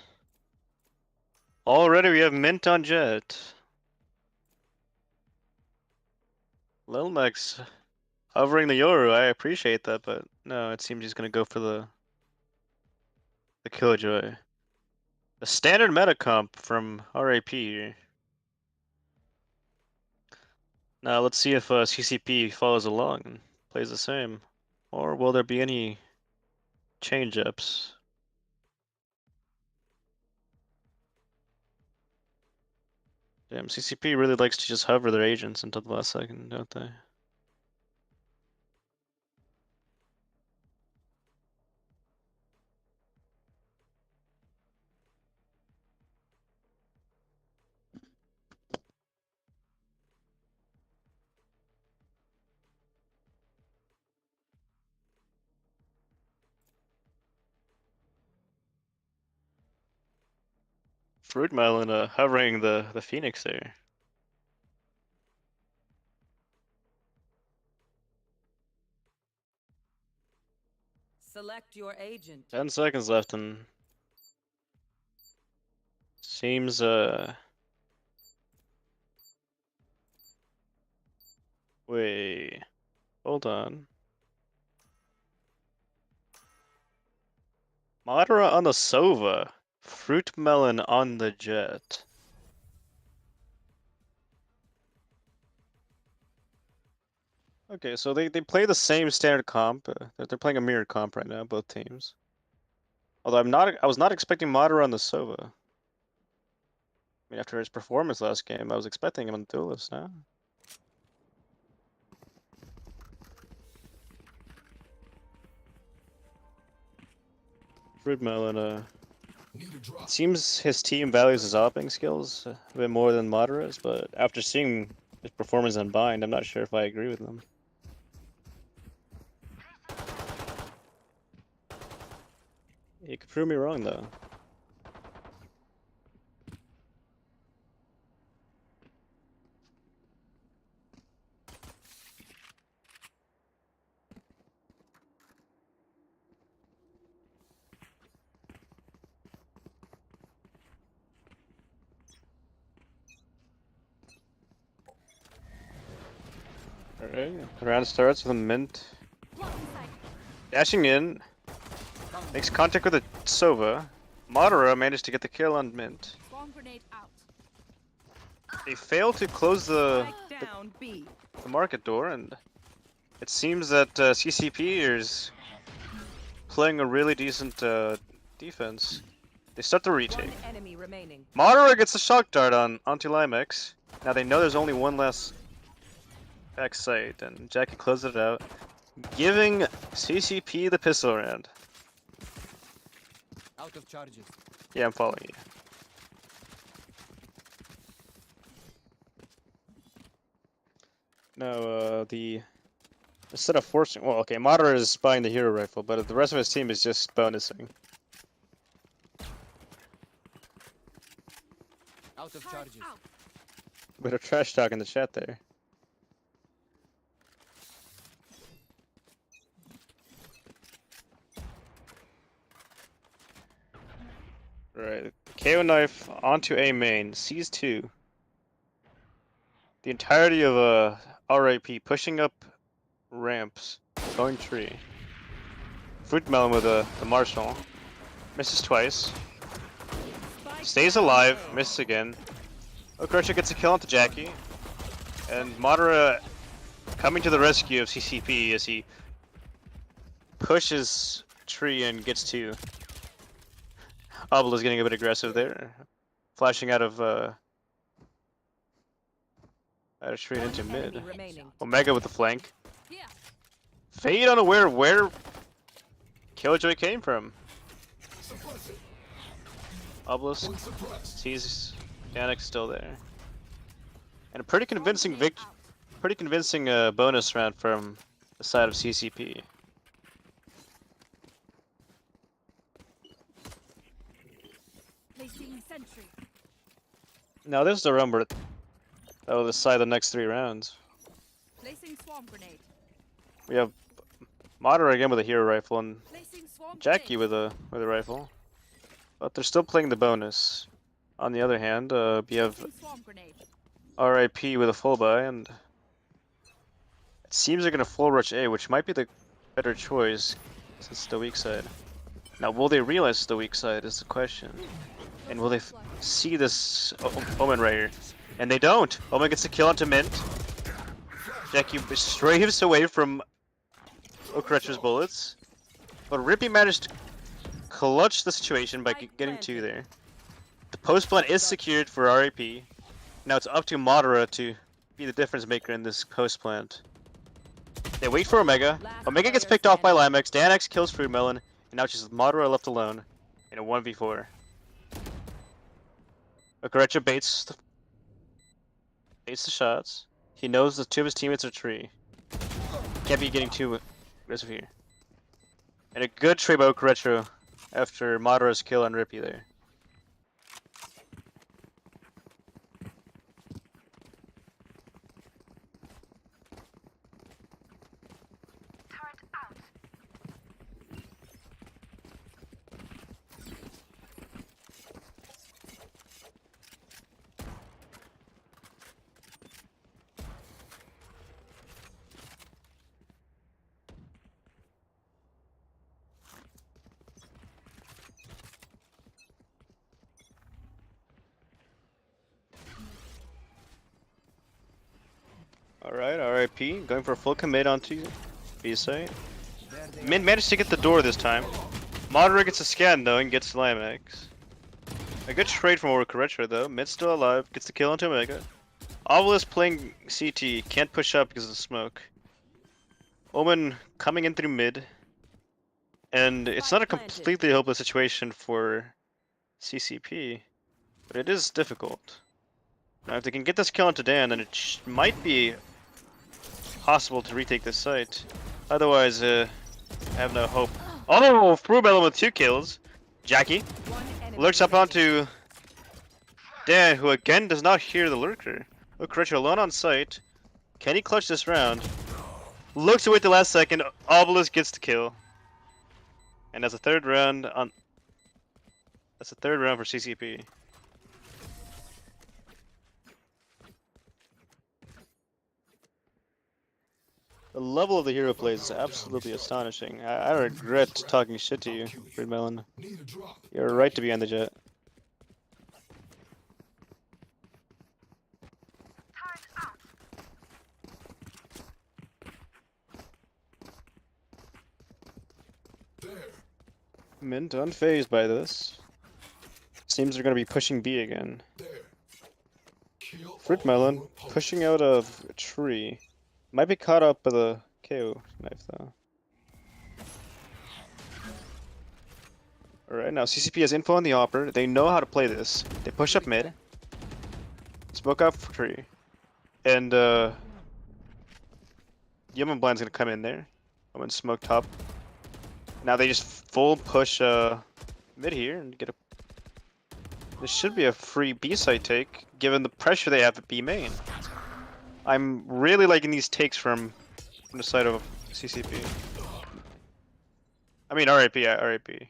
Already we have Mint on Jet. Lil Max hovering the Yoru, I appreciate that, but no, it seems he's gonna go for the Killjoy. The standard meta comp from RAP here. Now let's see if CCP follows along and plays the same. Or will there be any change-ups? Damn, CCP really likes to just hover their agents until the last second, don't they? Fruit Melon hovering the Phoenix there. Select your agent. 10 seconds left and seems wait, hold on. Madara on the Sova. Fruit Melon on the Jet. Okay, so they play the same standard comp. They're playing a mirrored comp right now, both teams. Although I was not expecting Madara on the Sova. I mean, after his performance last game, I was expecting him on the Duelist now. Fruit Melon, Need a drop. it seems his team values his opping skills a bit more than Madara's, but after seeing his performance on Bind, I'm not sure if I agree with them. You could prove me wrong, though. Alright, the round starts with a Mint dashing in, makes contact with a Sova. Madara managed to get the kill on Mint. Bomb grenade out. They fail to close the Strike down B. market door, and it seems that CCP is playing a really decent defense. They start the One retake. enemy remaining. Madara gets a shock dart onto Limex. Now they know there's only one last back site, and Jackie closes it out, giving CCP the pistol round. Out of charges. Yeah, I'm following you. No, instead of forcing, well, okay, Madara is buying the hero rifle, but the rest of his team is just bonusing. Out of charges. Bit of trash talk in the chat there. Right, KO knife onto A main, sees 2. The entirety of RIP pushing up ramps, going tree. Fruit melon with the marshal. Misses twice. Stays alive, misses again. Okrocha gets a kill onto Jackie. And Madara coming to the rescue of CCP as he pushes tree and gets 2. Obela's getting a bit aggressive there. Flashing out of straight into One mid. enemy remaining. Omega with the flank. Here. Fade unaware where Killjoy came from. Obelisk sees Danik still there. And a pretty convincing bonus round from the side of CCP. Placing sentry. Now this is the run where that will decide the next 3 rounds. Placing swarm grenade. We have Madara again with a hero rifle and Placing swarm Jackie with a rifle, but they're still playing the bonus. On the other hand, we have Placing swarm grenade. RIP with a full buy, and it seems they're gonna full rush A, which might be the better choice since it's the weak side. Now, will they realize it's the weak side is the question, and will they see this Omen right here? And they don't. Omen gets a kill onto Mint. Jackie strays away from Okrecha's bullets, but Ripy managed to clutch the situation by getting 2 there. The post plant is secured for RIP. Now it's up to Madara to be the difference maker in this post plant. They wait for Omega. Omega gets picked off by Limex. Danex kills Fruit Melon, and now it's just Madara left alone in a 1v4. Okrecha baits the shots. He knows the 2 of his teammates are tree. Can't be getting too aggressive here. And a good trade by Okrecha after Madara's kill on Ripy there. Alright, RIP, going for a full commit onto B site. Mid managed to get the door this time. Madara gets a scan though and gets Limex. A good trade from Okrecha though. Mid's still alive, gets the kill onto Omega. Obelisk playing CT, can't push up because of the smoke. Omen coming in through mid. And it's not a completely hopeless situation for CCP, but it is difficult. Now if they can get this kill onto Dan, then it might be possible to retake this site. Otherwise, I have no hope. Oh, Frubella with 2 kills. Jackie lurks up onto Dan, who again does not hear the lurker. Okrecha alone on site. Can he clutch this round? Looks away at the last second. Obelisk gets the kill. And that's a third round on. That's a third round for CCP. The level of the hero plays is absolutely astonishing. I regret talking shit to you, Fruit Melon. You're right to be on the jet. Mint unfazed by this. Seems they're gonna be pushing B again. Kill Fruit all melon your opponents. pushing out of a tree. Might be caught up by the KO knife though. Alright, now CCP has info on the Hopper. They know how to play this. They push up mid. Smoke out for tree. And Yemen Blind's gonna come in there. I'm gonna smoke top. Now they just full push mid here and get a. This should be a free B side take, given the pressure they have at B main. I'm really liking these takes from the side of CCP. I mean RIP, yeah, RIP.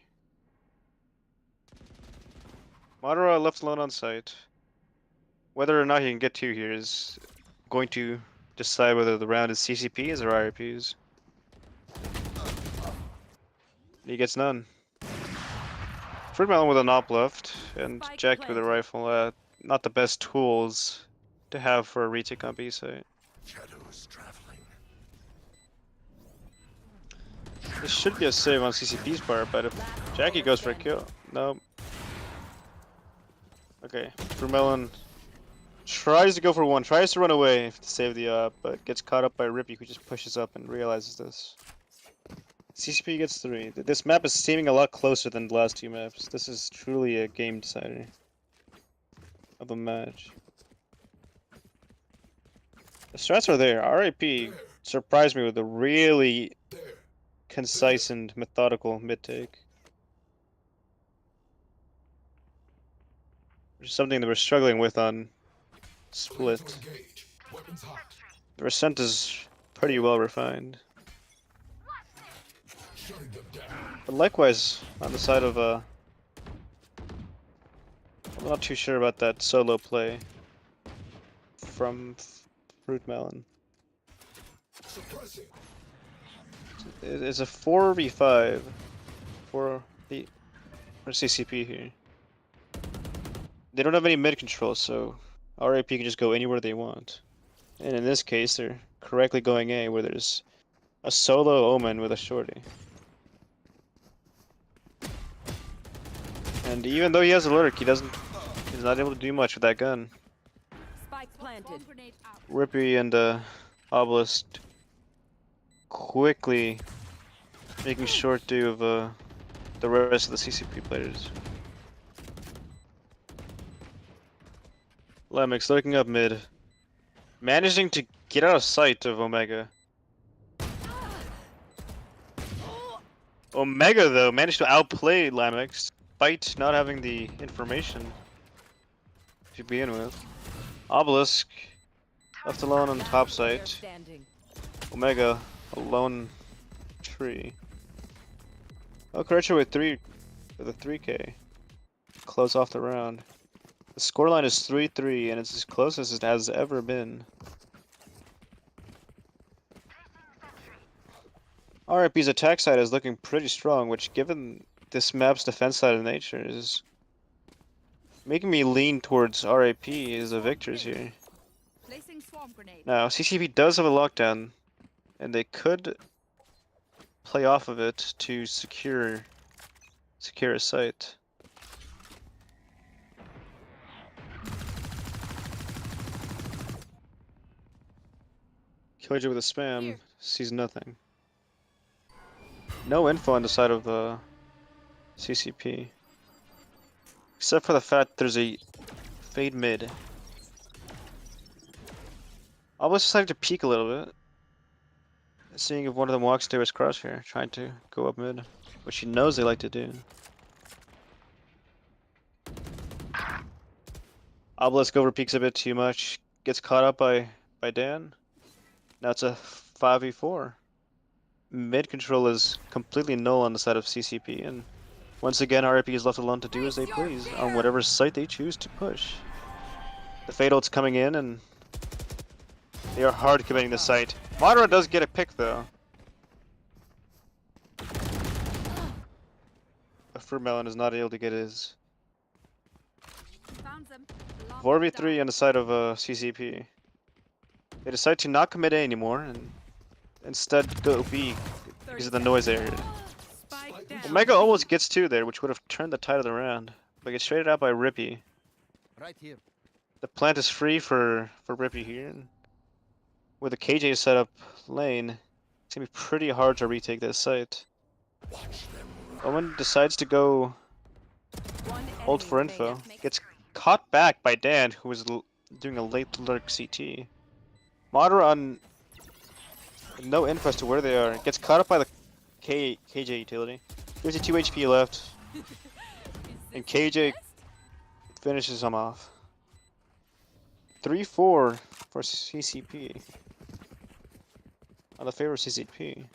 Madara left alone on site. Whether or not he can get 2 here is going to decide whether the round is CCPs or RIPs. He gets none. Fruit Melon with an op left, and Spike Jack with a planted. rifle. Not the best tools to have for a retake on B site. Shadows traveling. This should be a save on CCP's part, but if Jackie goes for a kill, no. Okay, Fruit Melon tries to go for one, tries to run away to save the op, but gets caught up by Ripy, who just pushes up and realizes this. CCP gets 3. This map is seeming a lot closer than the last 2 maps. This is truly a game decider of a match. The strats are there. RIP surprised me with a really concise and methodical mid take. Which is something that we're struggling with on Split. Engage. Weapons hot. The percent is pretty well refined. Shutting them down. But likewise, on the side of I'm not too sure about that solo play from Fruit Melon. Suppressing. It's a 4v5 for CCP here. They don't have any mid control, so RIP can just go anywhere they want. And in this case, they're correctly going A, where there's a solo Omen with a shorty. And even though he has a lurk, he's not able to do much with that gun. Spike planted. Bomb grenade out. Ripy and Obelisk quickly making short do of the rest of the CCP players. Lemix looking up mid, managing to get out of sight of Omega. Omega though managed to outplay Lemix, despite not having the information to begin with. Obelisk left alone on the top site. Standing. Omega alone tree. Oh, Kirito with a 3K. Close off the round. The scoreline is 3-3, and it's as close as it has ever been. RIP's attack side is looking pretty strong, which, given this map's defense side of nature, is making me lean towards RIP as the victors here. Placing swarm grenade. Now, CCP does have a lockdown, and they could play off of it to secure a site. Killjoy with a spam Here. sees nothing. No info on the side of CCP, except for the fact there's a fade mid. I was deciding to peek a little bit, seeing if one of them walks to his crosshair, trying to go up mid, which he knows they like to do. Obelisk over peeks a bit too much, gets caught up by Dan. Now it's a 5v4. Mid control is completely null on the side of CCP, and once again RIP is left alone to do as they please on whatever site they choose to push. The Fade ult's coming in, and they are hard committing the site. Madara does get a pick though. But Fruit Melon is not able to get his. Found them. Alarm 4v3 down. on the side of CCP. They decide to not commit A anymore and instead go B because of the noise they heard. Spike down. Omega almost gets 2 there, which would have turned the tide of the round. But gets traded out by Ripy. Right here. The plant is free for Ripy here. And with the KJ setup lane, it's gonna be pretty hard to retake this site. Owen decides to go One ult enemy for remaining. info. Gets caught back by Dan, who was doing a late lurk CT. Madara on no info as to where they are. Gets caught up by the KJ utility. There's a 2 HP left. And KJ finishes him off. 3-4 for CCP. On the favor of CCP.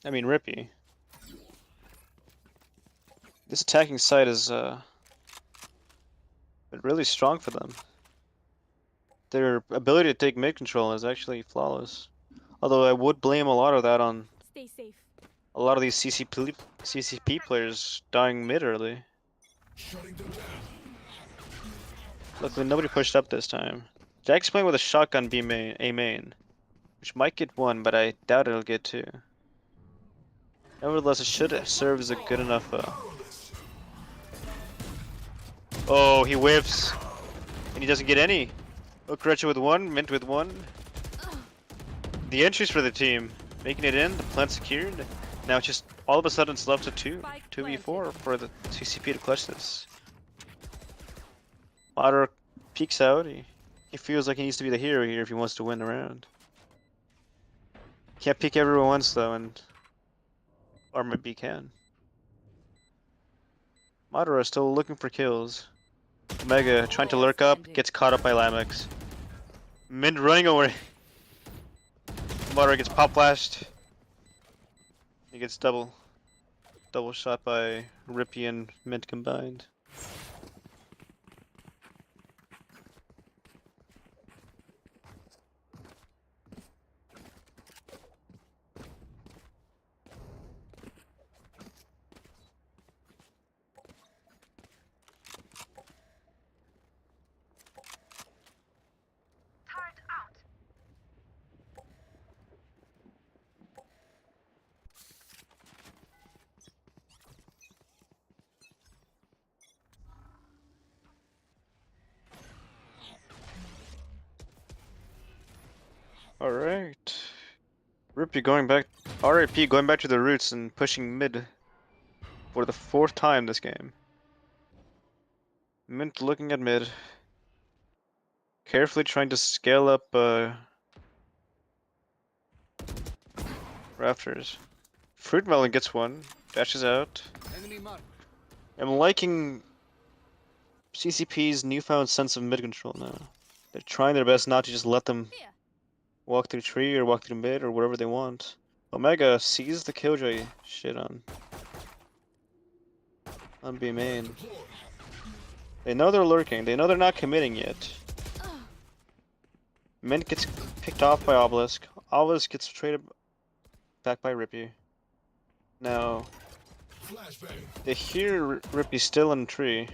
I mean Ripy. This attacking side is been really strong for them. Their ability to take mid control is actually flawless. Although I would blame a lot of that on Stay safe. a lot of these CCP players dying mid early. Shutting them down. Luckily nobody pushed up this time. Jack's playing with a shotgun B main, A main, which might get one, but I doubt it'll get two. Nevertheless, it should serve as a good enough. Oh, he whiffs, and he doesn't get any. Oh, Kirito with one, Mint with one. The entries for the team, making it in, the plant secured. Now it's just all of a sudden it's left to 2v4 for the CCP to clutch this. Madara peeks out. He feels like he needs to be the hero here if he wants to win the round. Can't peek everyone once though, and or maybe he can. Madara is still looking for kills. Omega trying to lurk up, gets caught up by Lamex. Mint running away. Madara gets pop flashed. He gets double shot by Ripy and Mint combined. Alright. Ripy going back, RIP going back to the roots and pushing mid for the 4th time this game. Mint looking at mid. Carefully trying to scale up rafters. Fruit Melon gets one, dashes out. Enemy mark. I'm liking CCP's newfound sense of mid control now. They're trying their best not to just let them Here. walk through tree or walk through mid or whatever they want. Omega sees the Killjoy shit on B main. They know they're lurking. They know they're not committing yet. Mint gets picked off by Obelisk. Obelisk gets traded back by Ripy. Now they hear Ripy still in the tree.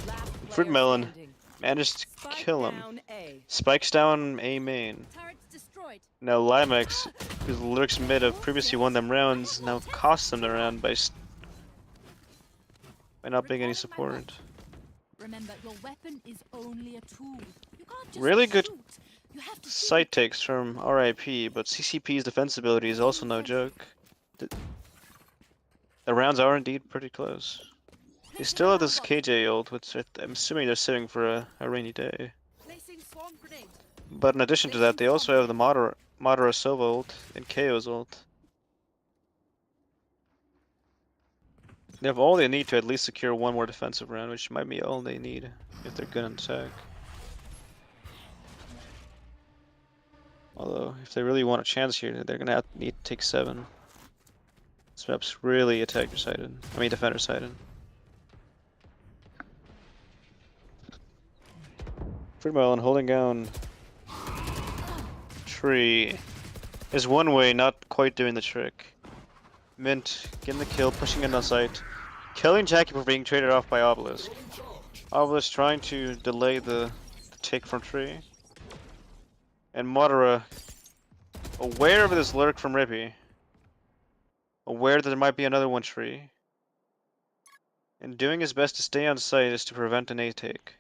Last Fruit player Melon standing. managed to Spike kill him. down A. Spikes down A main. Turrets destroyed. Now Limex, who lurks mid, have previously won them rounds, now costs them the round by not being any support. Remember, your weapon is only a tool. You can't just Really good shoot. You have to Side takes from RIP, but CCP's defense ability is also no joke. The rounds are indeed pretty close. They still have this KJ ult, which I'm assuming they're saving for a rainy day. Placing swarm grenade. But in addition to that, they also have the Madara Sova ult and KO's ult. They have all they need to at least secure one more defensive round, which might be all they need if they're good on attack. Although, if they really want a chance here, they're gonna need to take 7. This map's really attacker-sided. I mean, defender-sided. Fruit Melon holding down tree is one way, not quite doing the trick. Mint getting the kill, pushing in on site, killing Jackie for being traded off by Obelisk. Obelisk trying to delay the take from tree. And Madara, aware of this lurk from Ripy, aware that there might be another one tree, and doing his best to stay on site is to prevent an A take.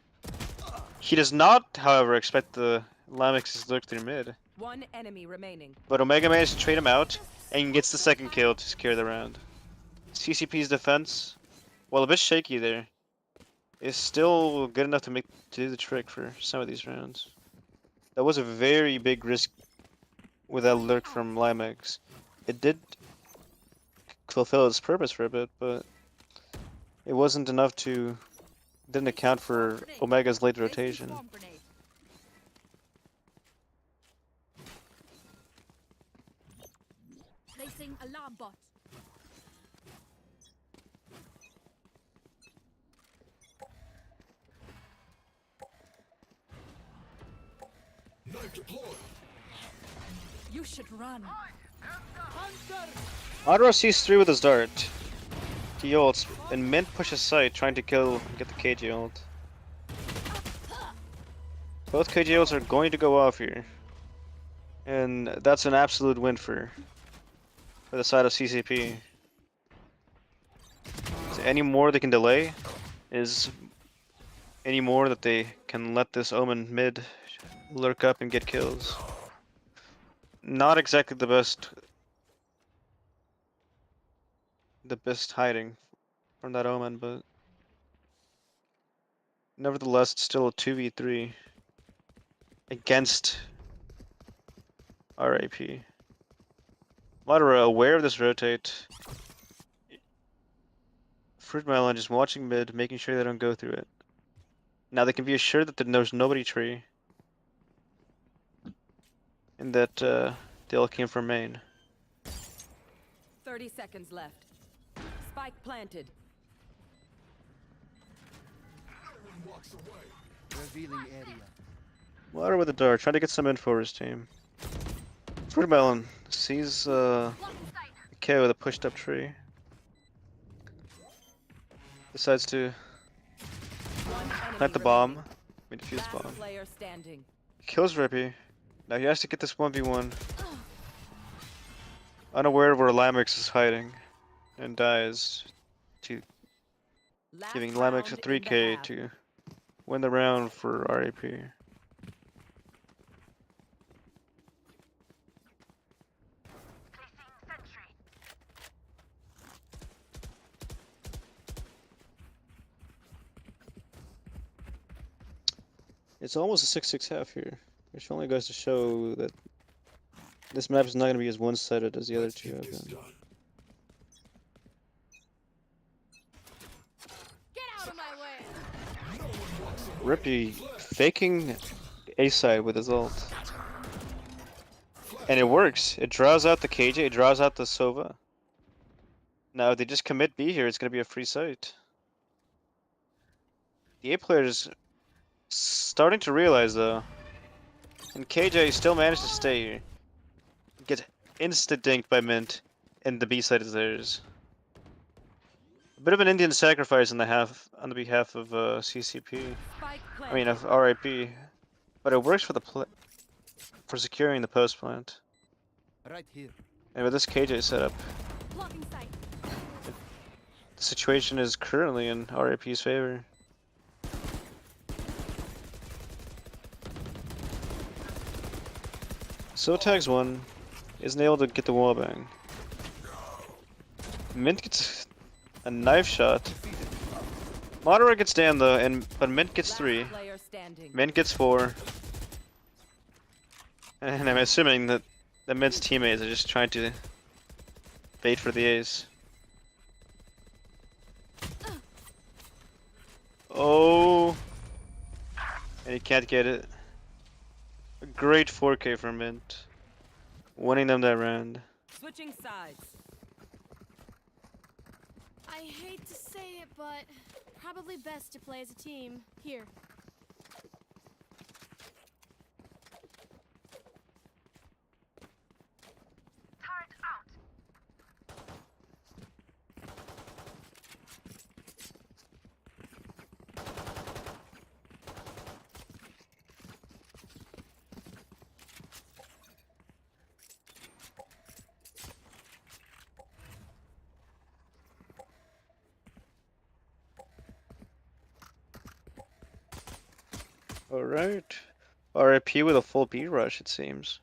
He does not, however, expect the Lamexes to look through mid, One enemy remaining. but Omega managed to trade him out and gets the second kill to secure the round. CCP's defense, while a bit shaky there, is still good enough to do the trick for some of these rounds. That was a very big risk with that lurk from Limex. It did fulfill its purpose for a bit, but it wasn't enough to... didn't account for Omega's late rotation. Placing alarm bot. Knife deployed. You should run. Adra sees 3 with his dart. He ults, and Mint pushes side, trying to get the KJ ult. Both KJ ults are going to go off here. And that's an absolute win for the side of CCP. So any more they can delay is any more that they can let this Omen mid lurk up and get kills. Not exactly the best hiding from that Omen, but nevertheless it's still a 2v3 against RAP. Madara aware of this rotate. Fruit Melon just watching mid, making sure they don't go through it. Now they can be assured that there's nobody tree. And that they all came from main. 30 seconds left. Spike planted. Everyone walks away. Revealing area. Madara with the dart, trying to get some info for his team. Fruit Melon sees K with a pushed up tree. Decides to One plant enemy the bomb. remaining. Defuse the bomb. Last player standing. Kills Ripy. Now he has to get this 1v1. Unaware of where Lamix is hiding. And dies. Last Giving round Lamix a in the 3k half. to win the round for RAP. It's almost a 6-6 half here, which only goes to show that this map is not going to be as one-sided as the other Let's two get have this been. done. Get out of my way. No one walks away. Ripy faking A side with his ult. And it works. It draws out the KJ, it draws out the Sova. Now if they just commit B here, it's going to be a free site. The A players starting to realize though, and KJ still managed to stay here. Gets insta-dinked by Mint, and the B side is theirs. A bit of an Indian sacrifice on the behalf of CCP. Spike I mean planted. of RIP, but it works for for securing the post plant. Right here. And with this KJ setup, Blocking sight. the situation is currently in RIP's favor. So tags 1 isn't able to get the wallbang. Mint gets a knife shot. Madara gets down though, but Mint gets 3. Last player standing. Mint gets 4. And I'm assuming that the Mint's teammates are just trying to bait for the ace. Oh! And he can't get it. A great 4K for Mint. Winning them that round. Switching sides. I hate to say it, but probably best to play as a team. Here. Alright. RIP with a full B rush, it seems.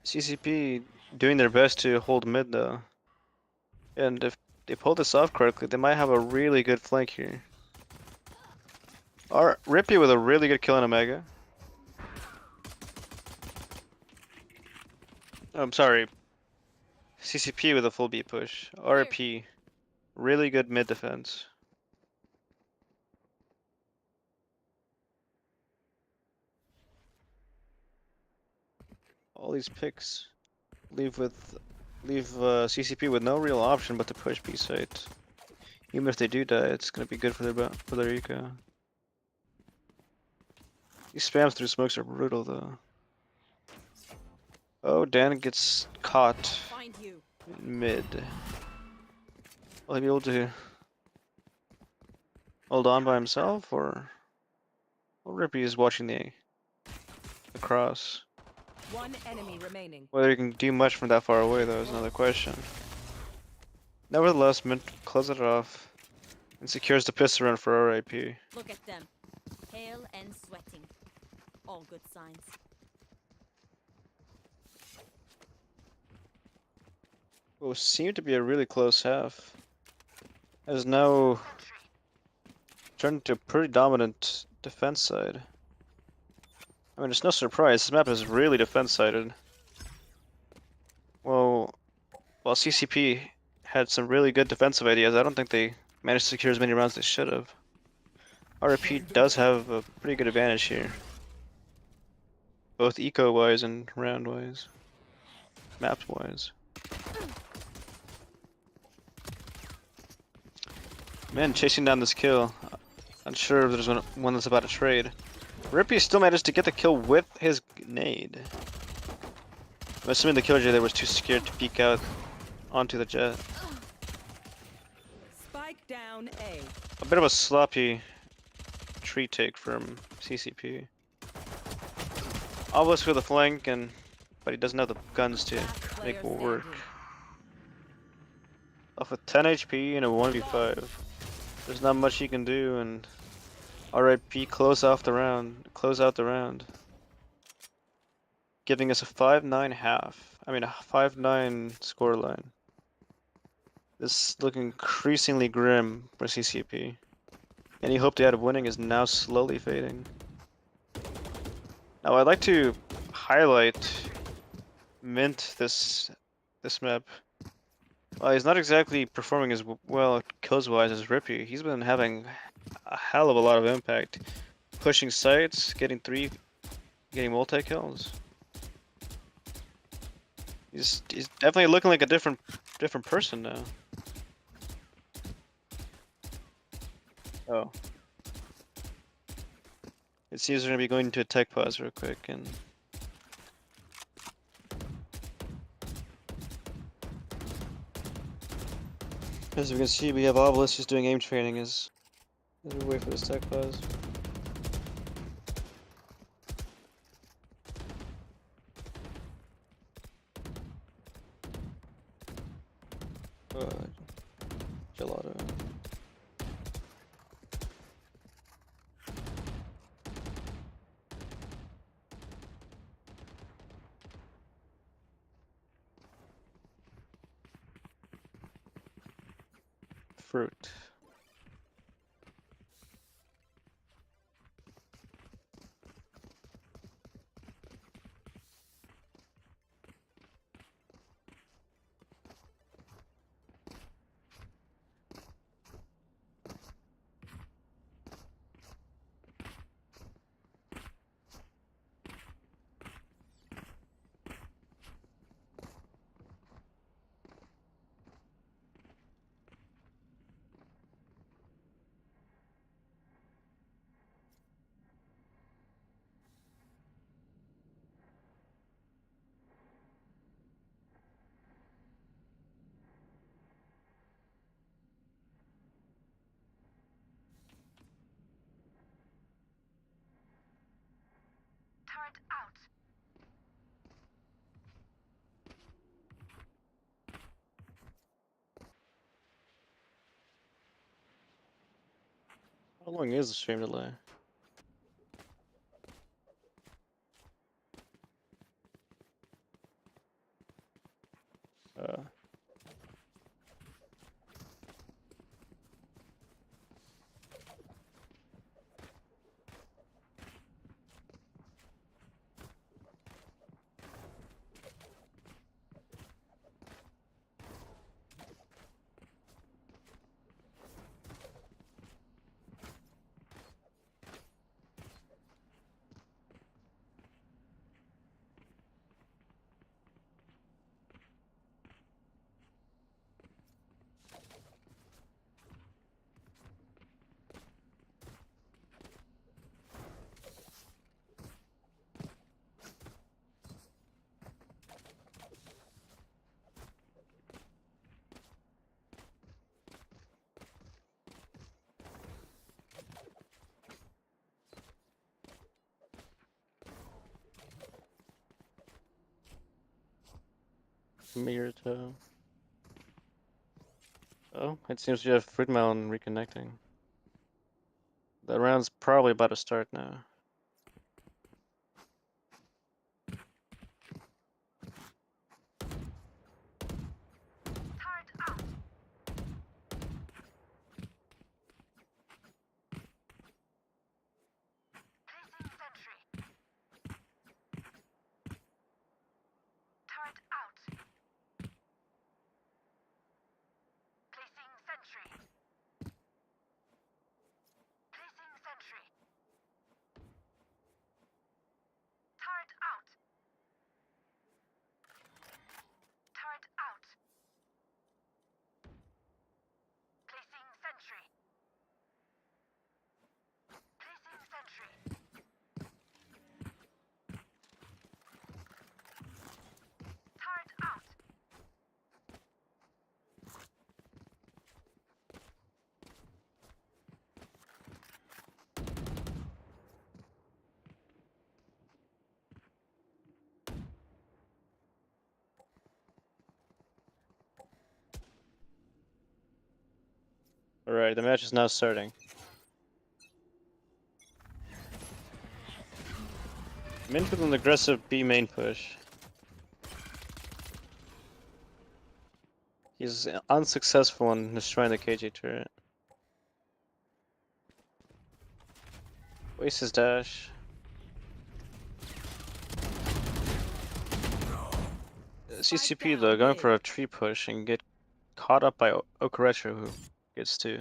CCP doing their best to hold mid though. And if they pull this off correctly, they might have a really good flank here. Ripy with a really good kill on Omega. I'm sorry. CCP with a full B push. RP, really good mid defense. All these picks leave CCP with no real option but to push B site. Even if they do die, it's gonna be good for their eco. These spams through smokes are brutal though. Oh, Dan gets caught Find you. in mid. Will he be able to hold on by himself, or Ripy is watching the cross? One enemy remaining. Whether he can do much from that far away though is another question. Nevertheless, Mint closes it off and secures the pistol run for RIP. Look at them. Pale and sweating. All good signs. What seemed to be a really close half has now turned into a pretty dominant defense side. I mean, it's no surprise, this map is really defense-sided. Well, while CCP had some really good defensive ideas, I don't think they managed to secure as many rounds as they should have. RP does have a pretty good advantage here. Both eco-wise and round-wise. Map-wise. Man, chasing down this kill. Unsure if there's one that's about to trade. Ripy still managed to get the kill with his nade. I'm assuming the killer there was too scared to peek out onto the jet. Spike down A. A bit of a sloppy tree take from CCP. Almost with a flank, but he doesn't have the guns to Last make it player work. standing. Off with 10 HP and a 1v5. There's not much he can do, and RIP close out the round. Giving us a 5-9 half. I mean a 5-9 scoreline. This is looking increasingly grim for CCP. Any hope they had of winning is now slowly fading. Now I'd like to highlight Mint this map. Well, he's not exactly performing as well kills-wise as Ripy. He's been having a hell of a lot of impact. Pushing sites, getting multi-kills. He's definitely looking like a different person now. Oh. It seems we're gonna be going into a tech pause real quick and as we can see, we have Obelisk who's doing aim training as we wait for this tech pause. Gelato. Fruit. How long is the stream delay? Uh, Kirito. Oh, it seems you have Fruit Melon reconnecting. The round's probably about to start now. Alright, the match is now starting. Mint with an aggressive B main push. He's unsuccessful in destroying the KJ turret. Wastes his dash. CCP though, going for a tree push and get caught up by Okaretro, who gets two.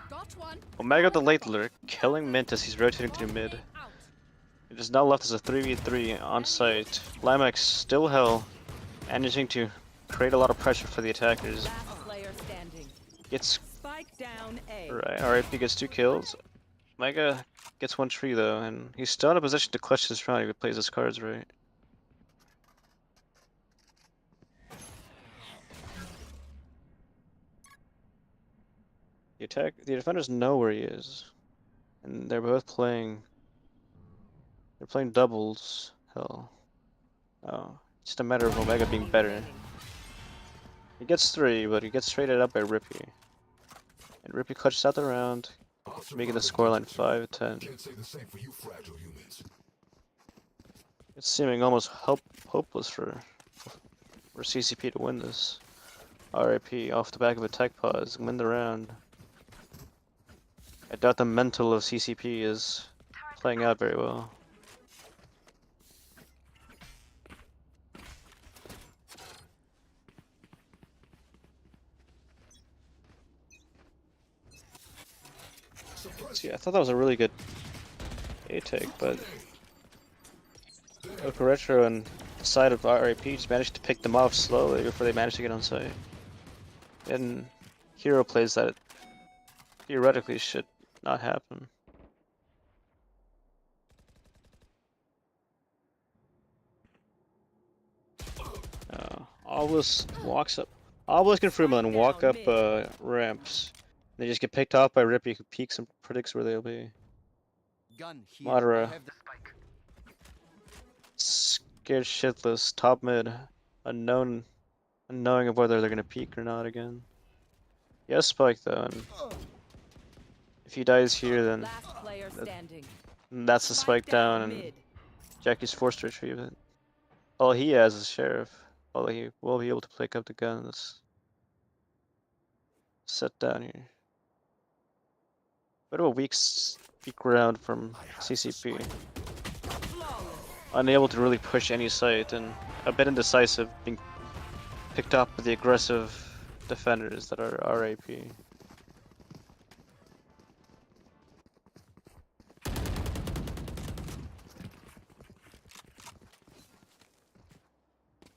Got one. Omega the late lurk, killing Mint as he's rotating through mid. Out. It is now left as a 3v3 on site. Limax still hell, managing to create a lot of pressure for the attackers. Last player standing. Gets Spike down A. right. RIP gets 2 kills. Omega gets 1 tree though, and he's still in a position to clutch this round if he plays his cards right. The defenders know where he is, and they're both playing. They're playing doubles. Hell, oh, it's just a matter of Omega being better. He gets 3, but he gets traded up by Ripy, and Ripy clutches out the round, making the scoreline 5-10. Can't say the same for you fragile humans. It's seeming almost hopeless for CCP to win this. RIP off the back of a tech pause, win the round. I doubt the mental of CCP is playing out very well. See, I thought that was a really good A take, but Okaretro and the side of RIP just managed to pick them off slowly before they managed to get on site. And hero plays that theoretically should not happen. Obelisk walks up. Obelisk and Fruitmelon walk up ramps. They just get picked off by Ripy, who peeks and predicts where they'll be. Gun here. Madara. I have the spike. Scared shitless, top mid, unknowing of whether they're gonna peek or not again. Yes, spike though, and If he dies here, then Last player standing. that's the spike down, and mid. Jackie's forced to retrieve it. All he has is Sheriff. Although he will be able to pick up the guns. Set down here. Bit of a weak round from CCP. Unable to really push any site, and a bit indecisive, being picked up with the aggressive defenders that are RAP.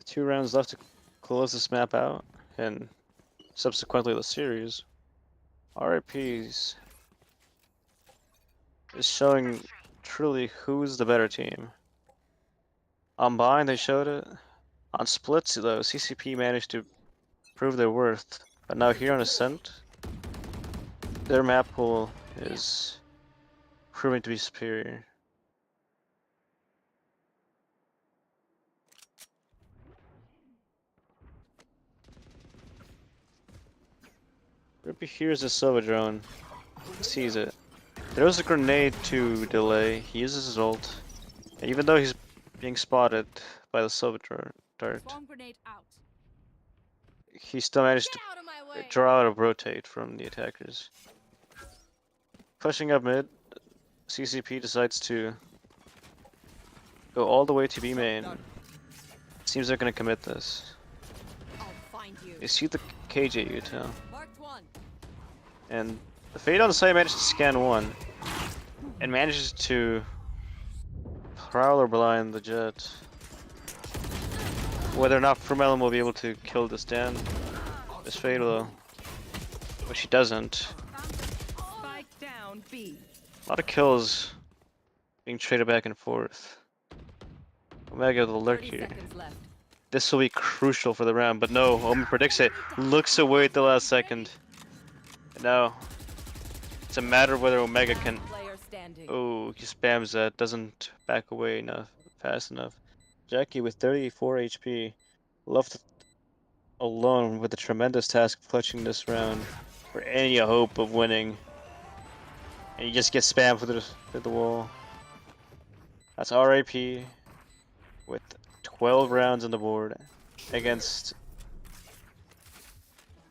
Two rounds left to close this map out, and subsequently the series. RAPs is showing truly who's the better team. On Bind they showed it. On Splits though, CCP managed to prove their worth. But now here on Ascent, their map pool is proving to be superior. Ripy hears the Sova drone, sees it. Throws a grenade to delay, he uses his ult. And even though he's being spotted by the Sova dart, Bomb grenade out. he still managed Get to out of my way. draw out a rotate from the attackers. Pushing up mid, CCP decides to go all the way to B main. Seems they're gonna commit this. I'll find you. They see the KJ util, Marked one. and the Fade on the side manages to scan one, and manages to Prowler blind the Jet. Whether or not Frumelon will be able to kill this Dan is fatal, which he doesn't. Spike down B. A lot of kills being traded back and forth. Omega with the lurk 30 here. seconds left. This will be crucial for the round, but no, Omen predicts it, looks away at the last second. And now, it's a matter of whether Omega can... Player standing. Oh, he spams that, doesn't back away fast enough. Jackie with 34 HP, left alone with the tremendous task of clutching this round for any hope of winning. And he just gets spammed through the wall. That's RAP with 12 rounds on the board against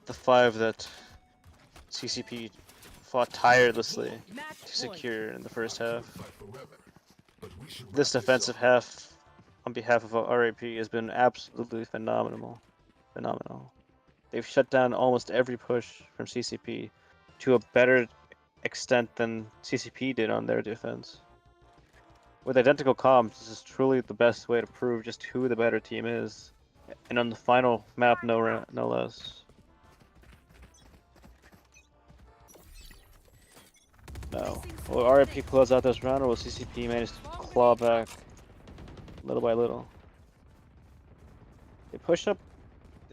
the 5 that CCP fought tirelessly Match to point. secure in the first half. Fight forever, but we should This defensive half on behalf of RAP has been absolutely phenomenal. They've shut down almost every push from CCP to a better extent than CCP did on their defense. With identical comps, this is truly the best way to prove just who the better team is. And on the final map, no less. No. Will RIP close out this round, or will CCP manage to claw back little by little? They push up.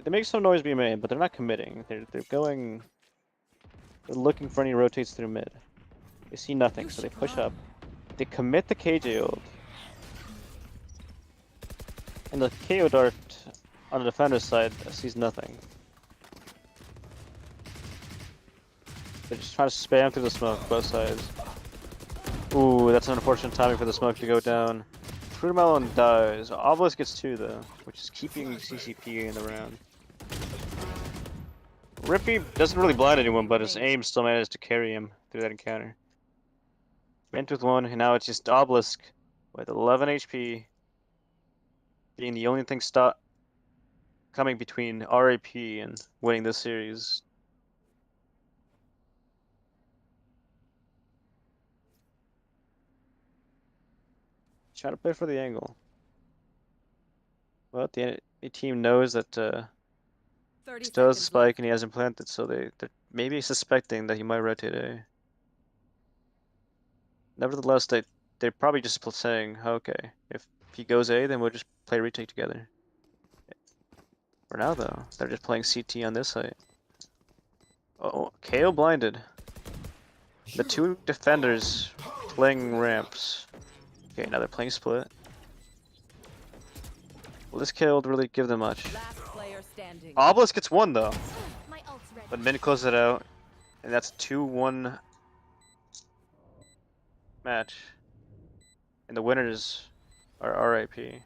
They make some noise being made, but they're not committing. They're going. They're looking for any rotates through mid. They see nothing, so they push up. They commit the KJ ult. And the KO dart on the defender's side sees nothing. They're just trying to spam through the smoke, both sides. Ooh, that's an unfortunate timing for the smoke to go down. Frumelon dies. Obelisk gets 2 though, which is keeping CCP in the round. Ripy doesn't really blind anyone, but his aim still managed to carry him through that encounter. Went with 1, and now it's just Obelisk with 11 HP being the only thing coming between RAP and winning this series. Trying to play for the angle. Well, the team knows that 30 Stowe's seconds spike left. and he hasn't planted, so they're maybe suspecting that he might rotate A. Nevertheless, they're probably just saying, okay, if he goes A, then we'll just play retake together. For now, though, they're just playing CT on this site. Oh, KO blinded. The 2 defenders playing ramps. Okay, now they're playing split. Will this kill really give them much? Last player standing. Obelisk gets 1 though, My ult's ready. but Min closes it out, and that's 2-1 match. And the winners are RIP.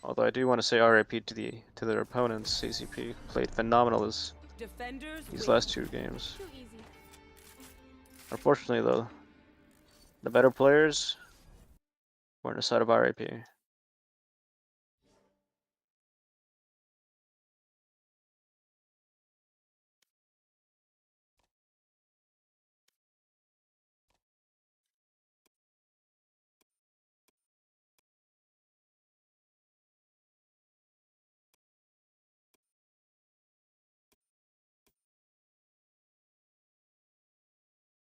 Although I do want to say RIP to their opponents. CCP played phenomenal Defenders these win. last 2 games. Too easy. Unfortunately though, the better players were on the side of RIP.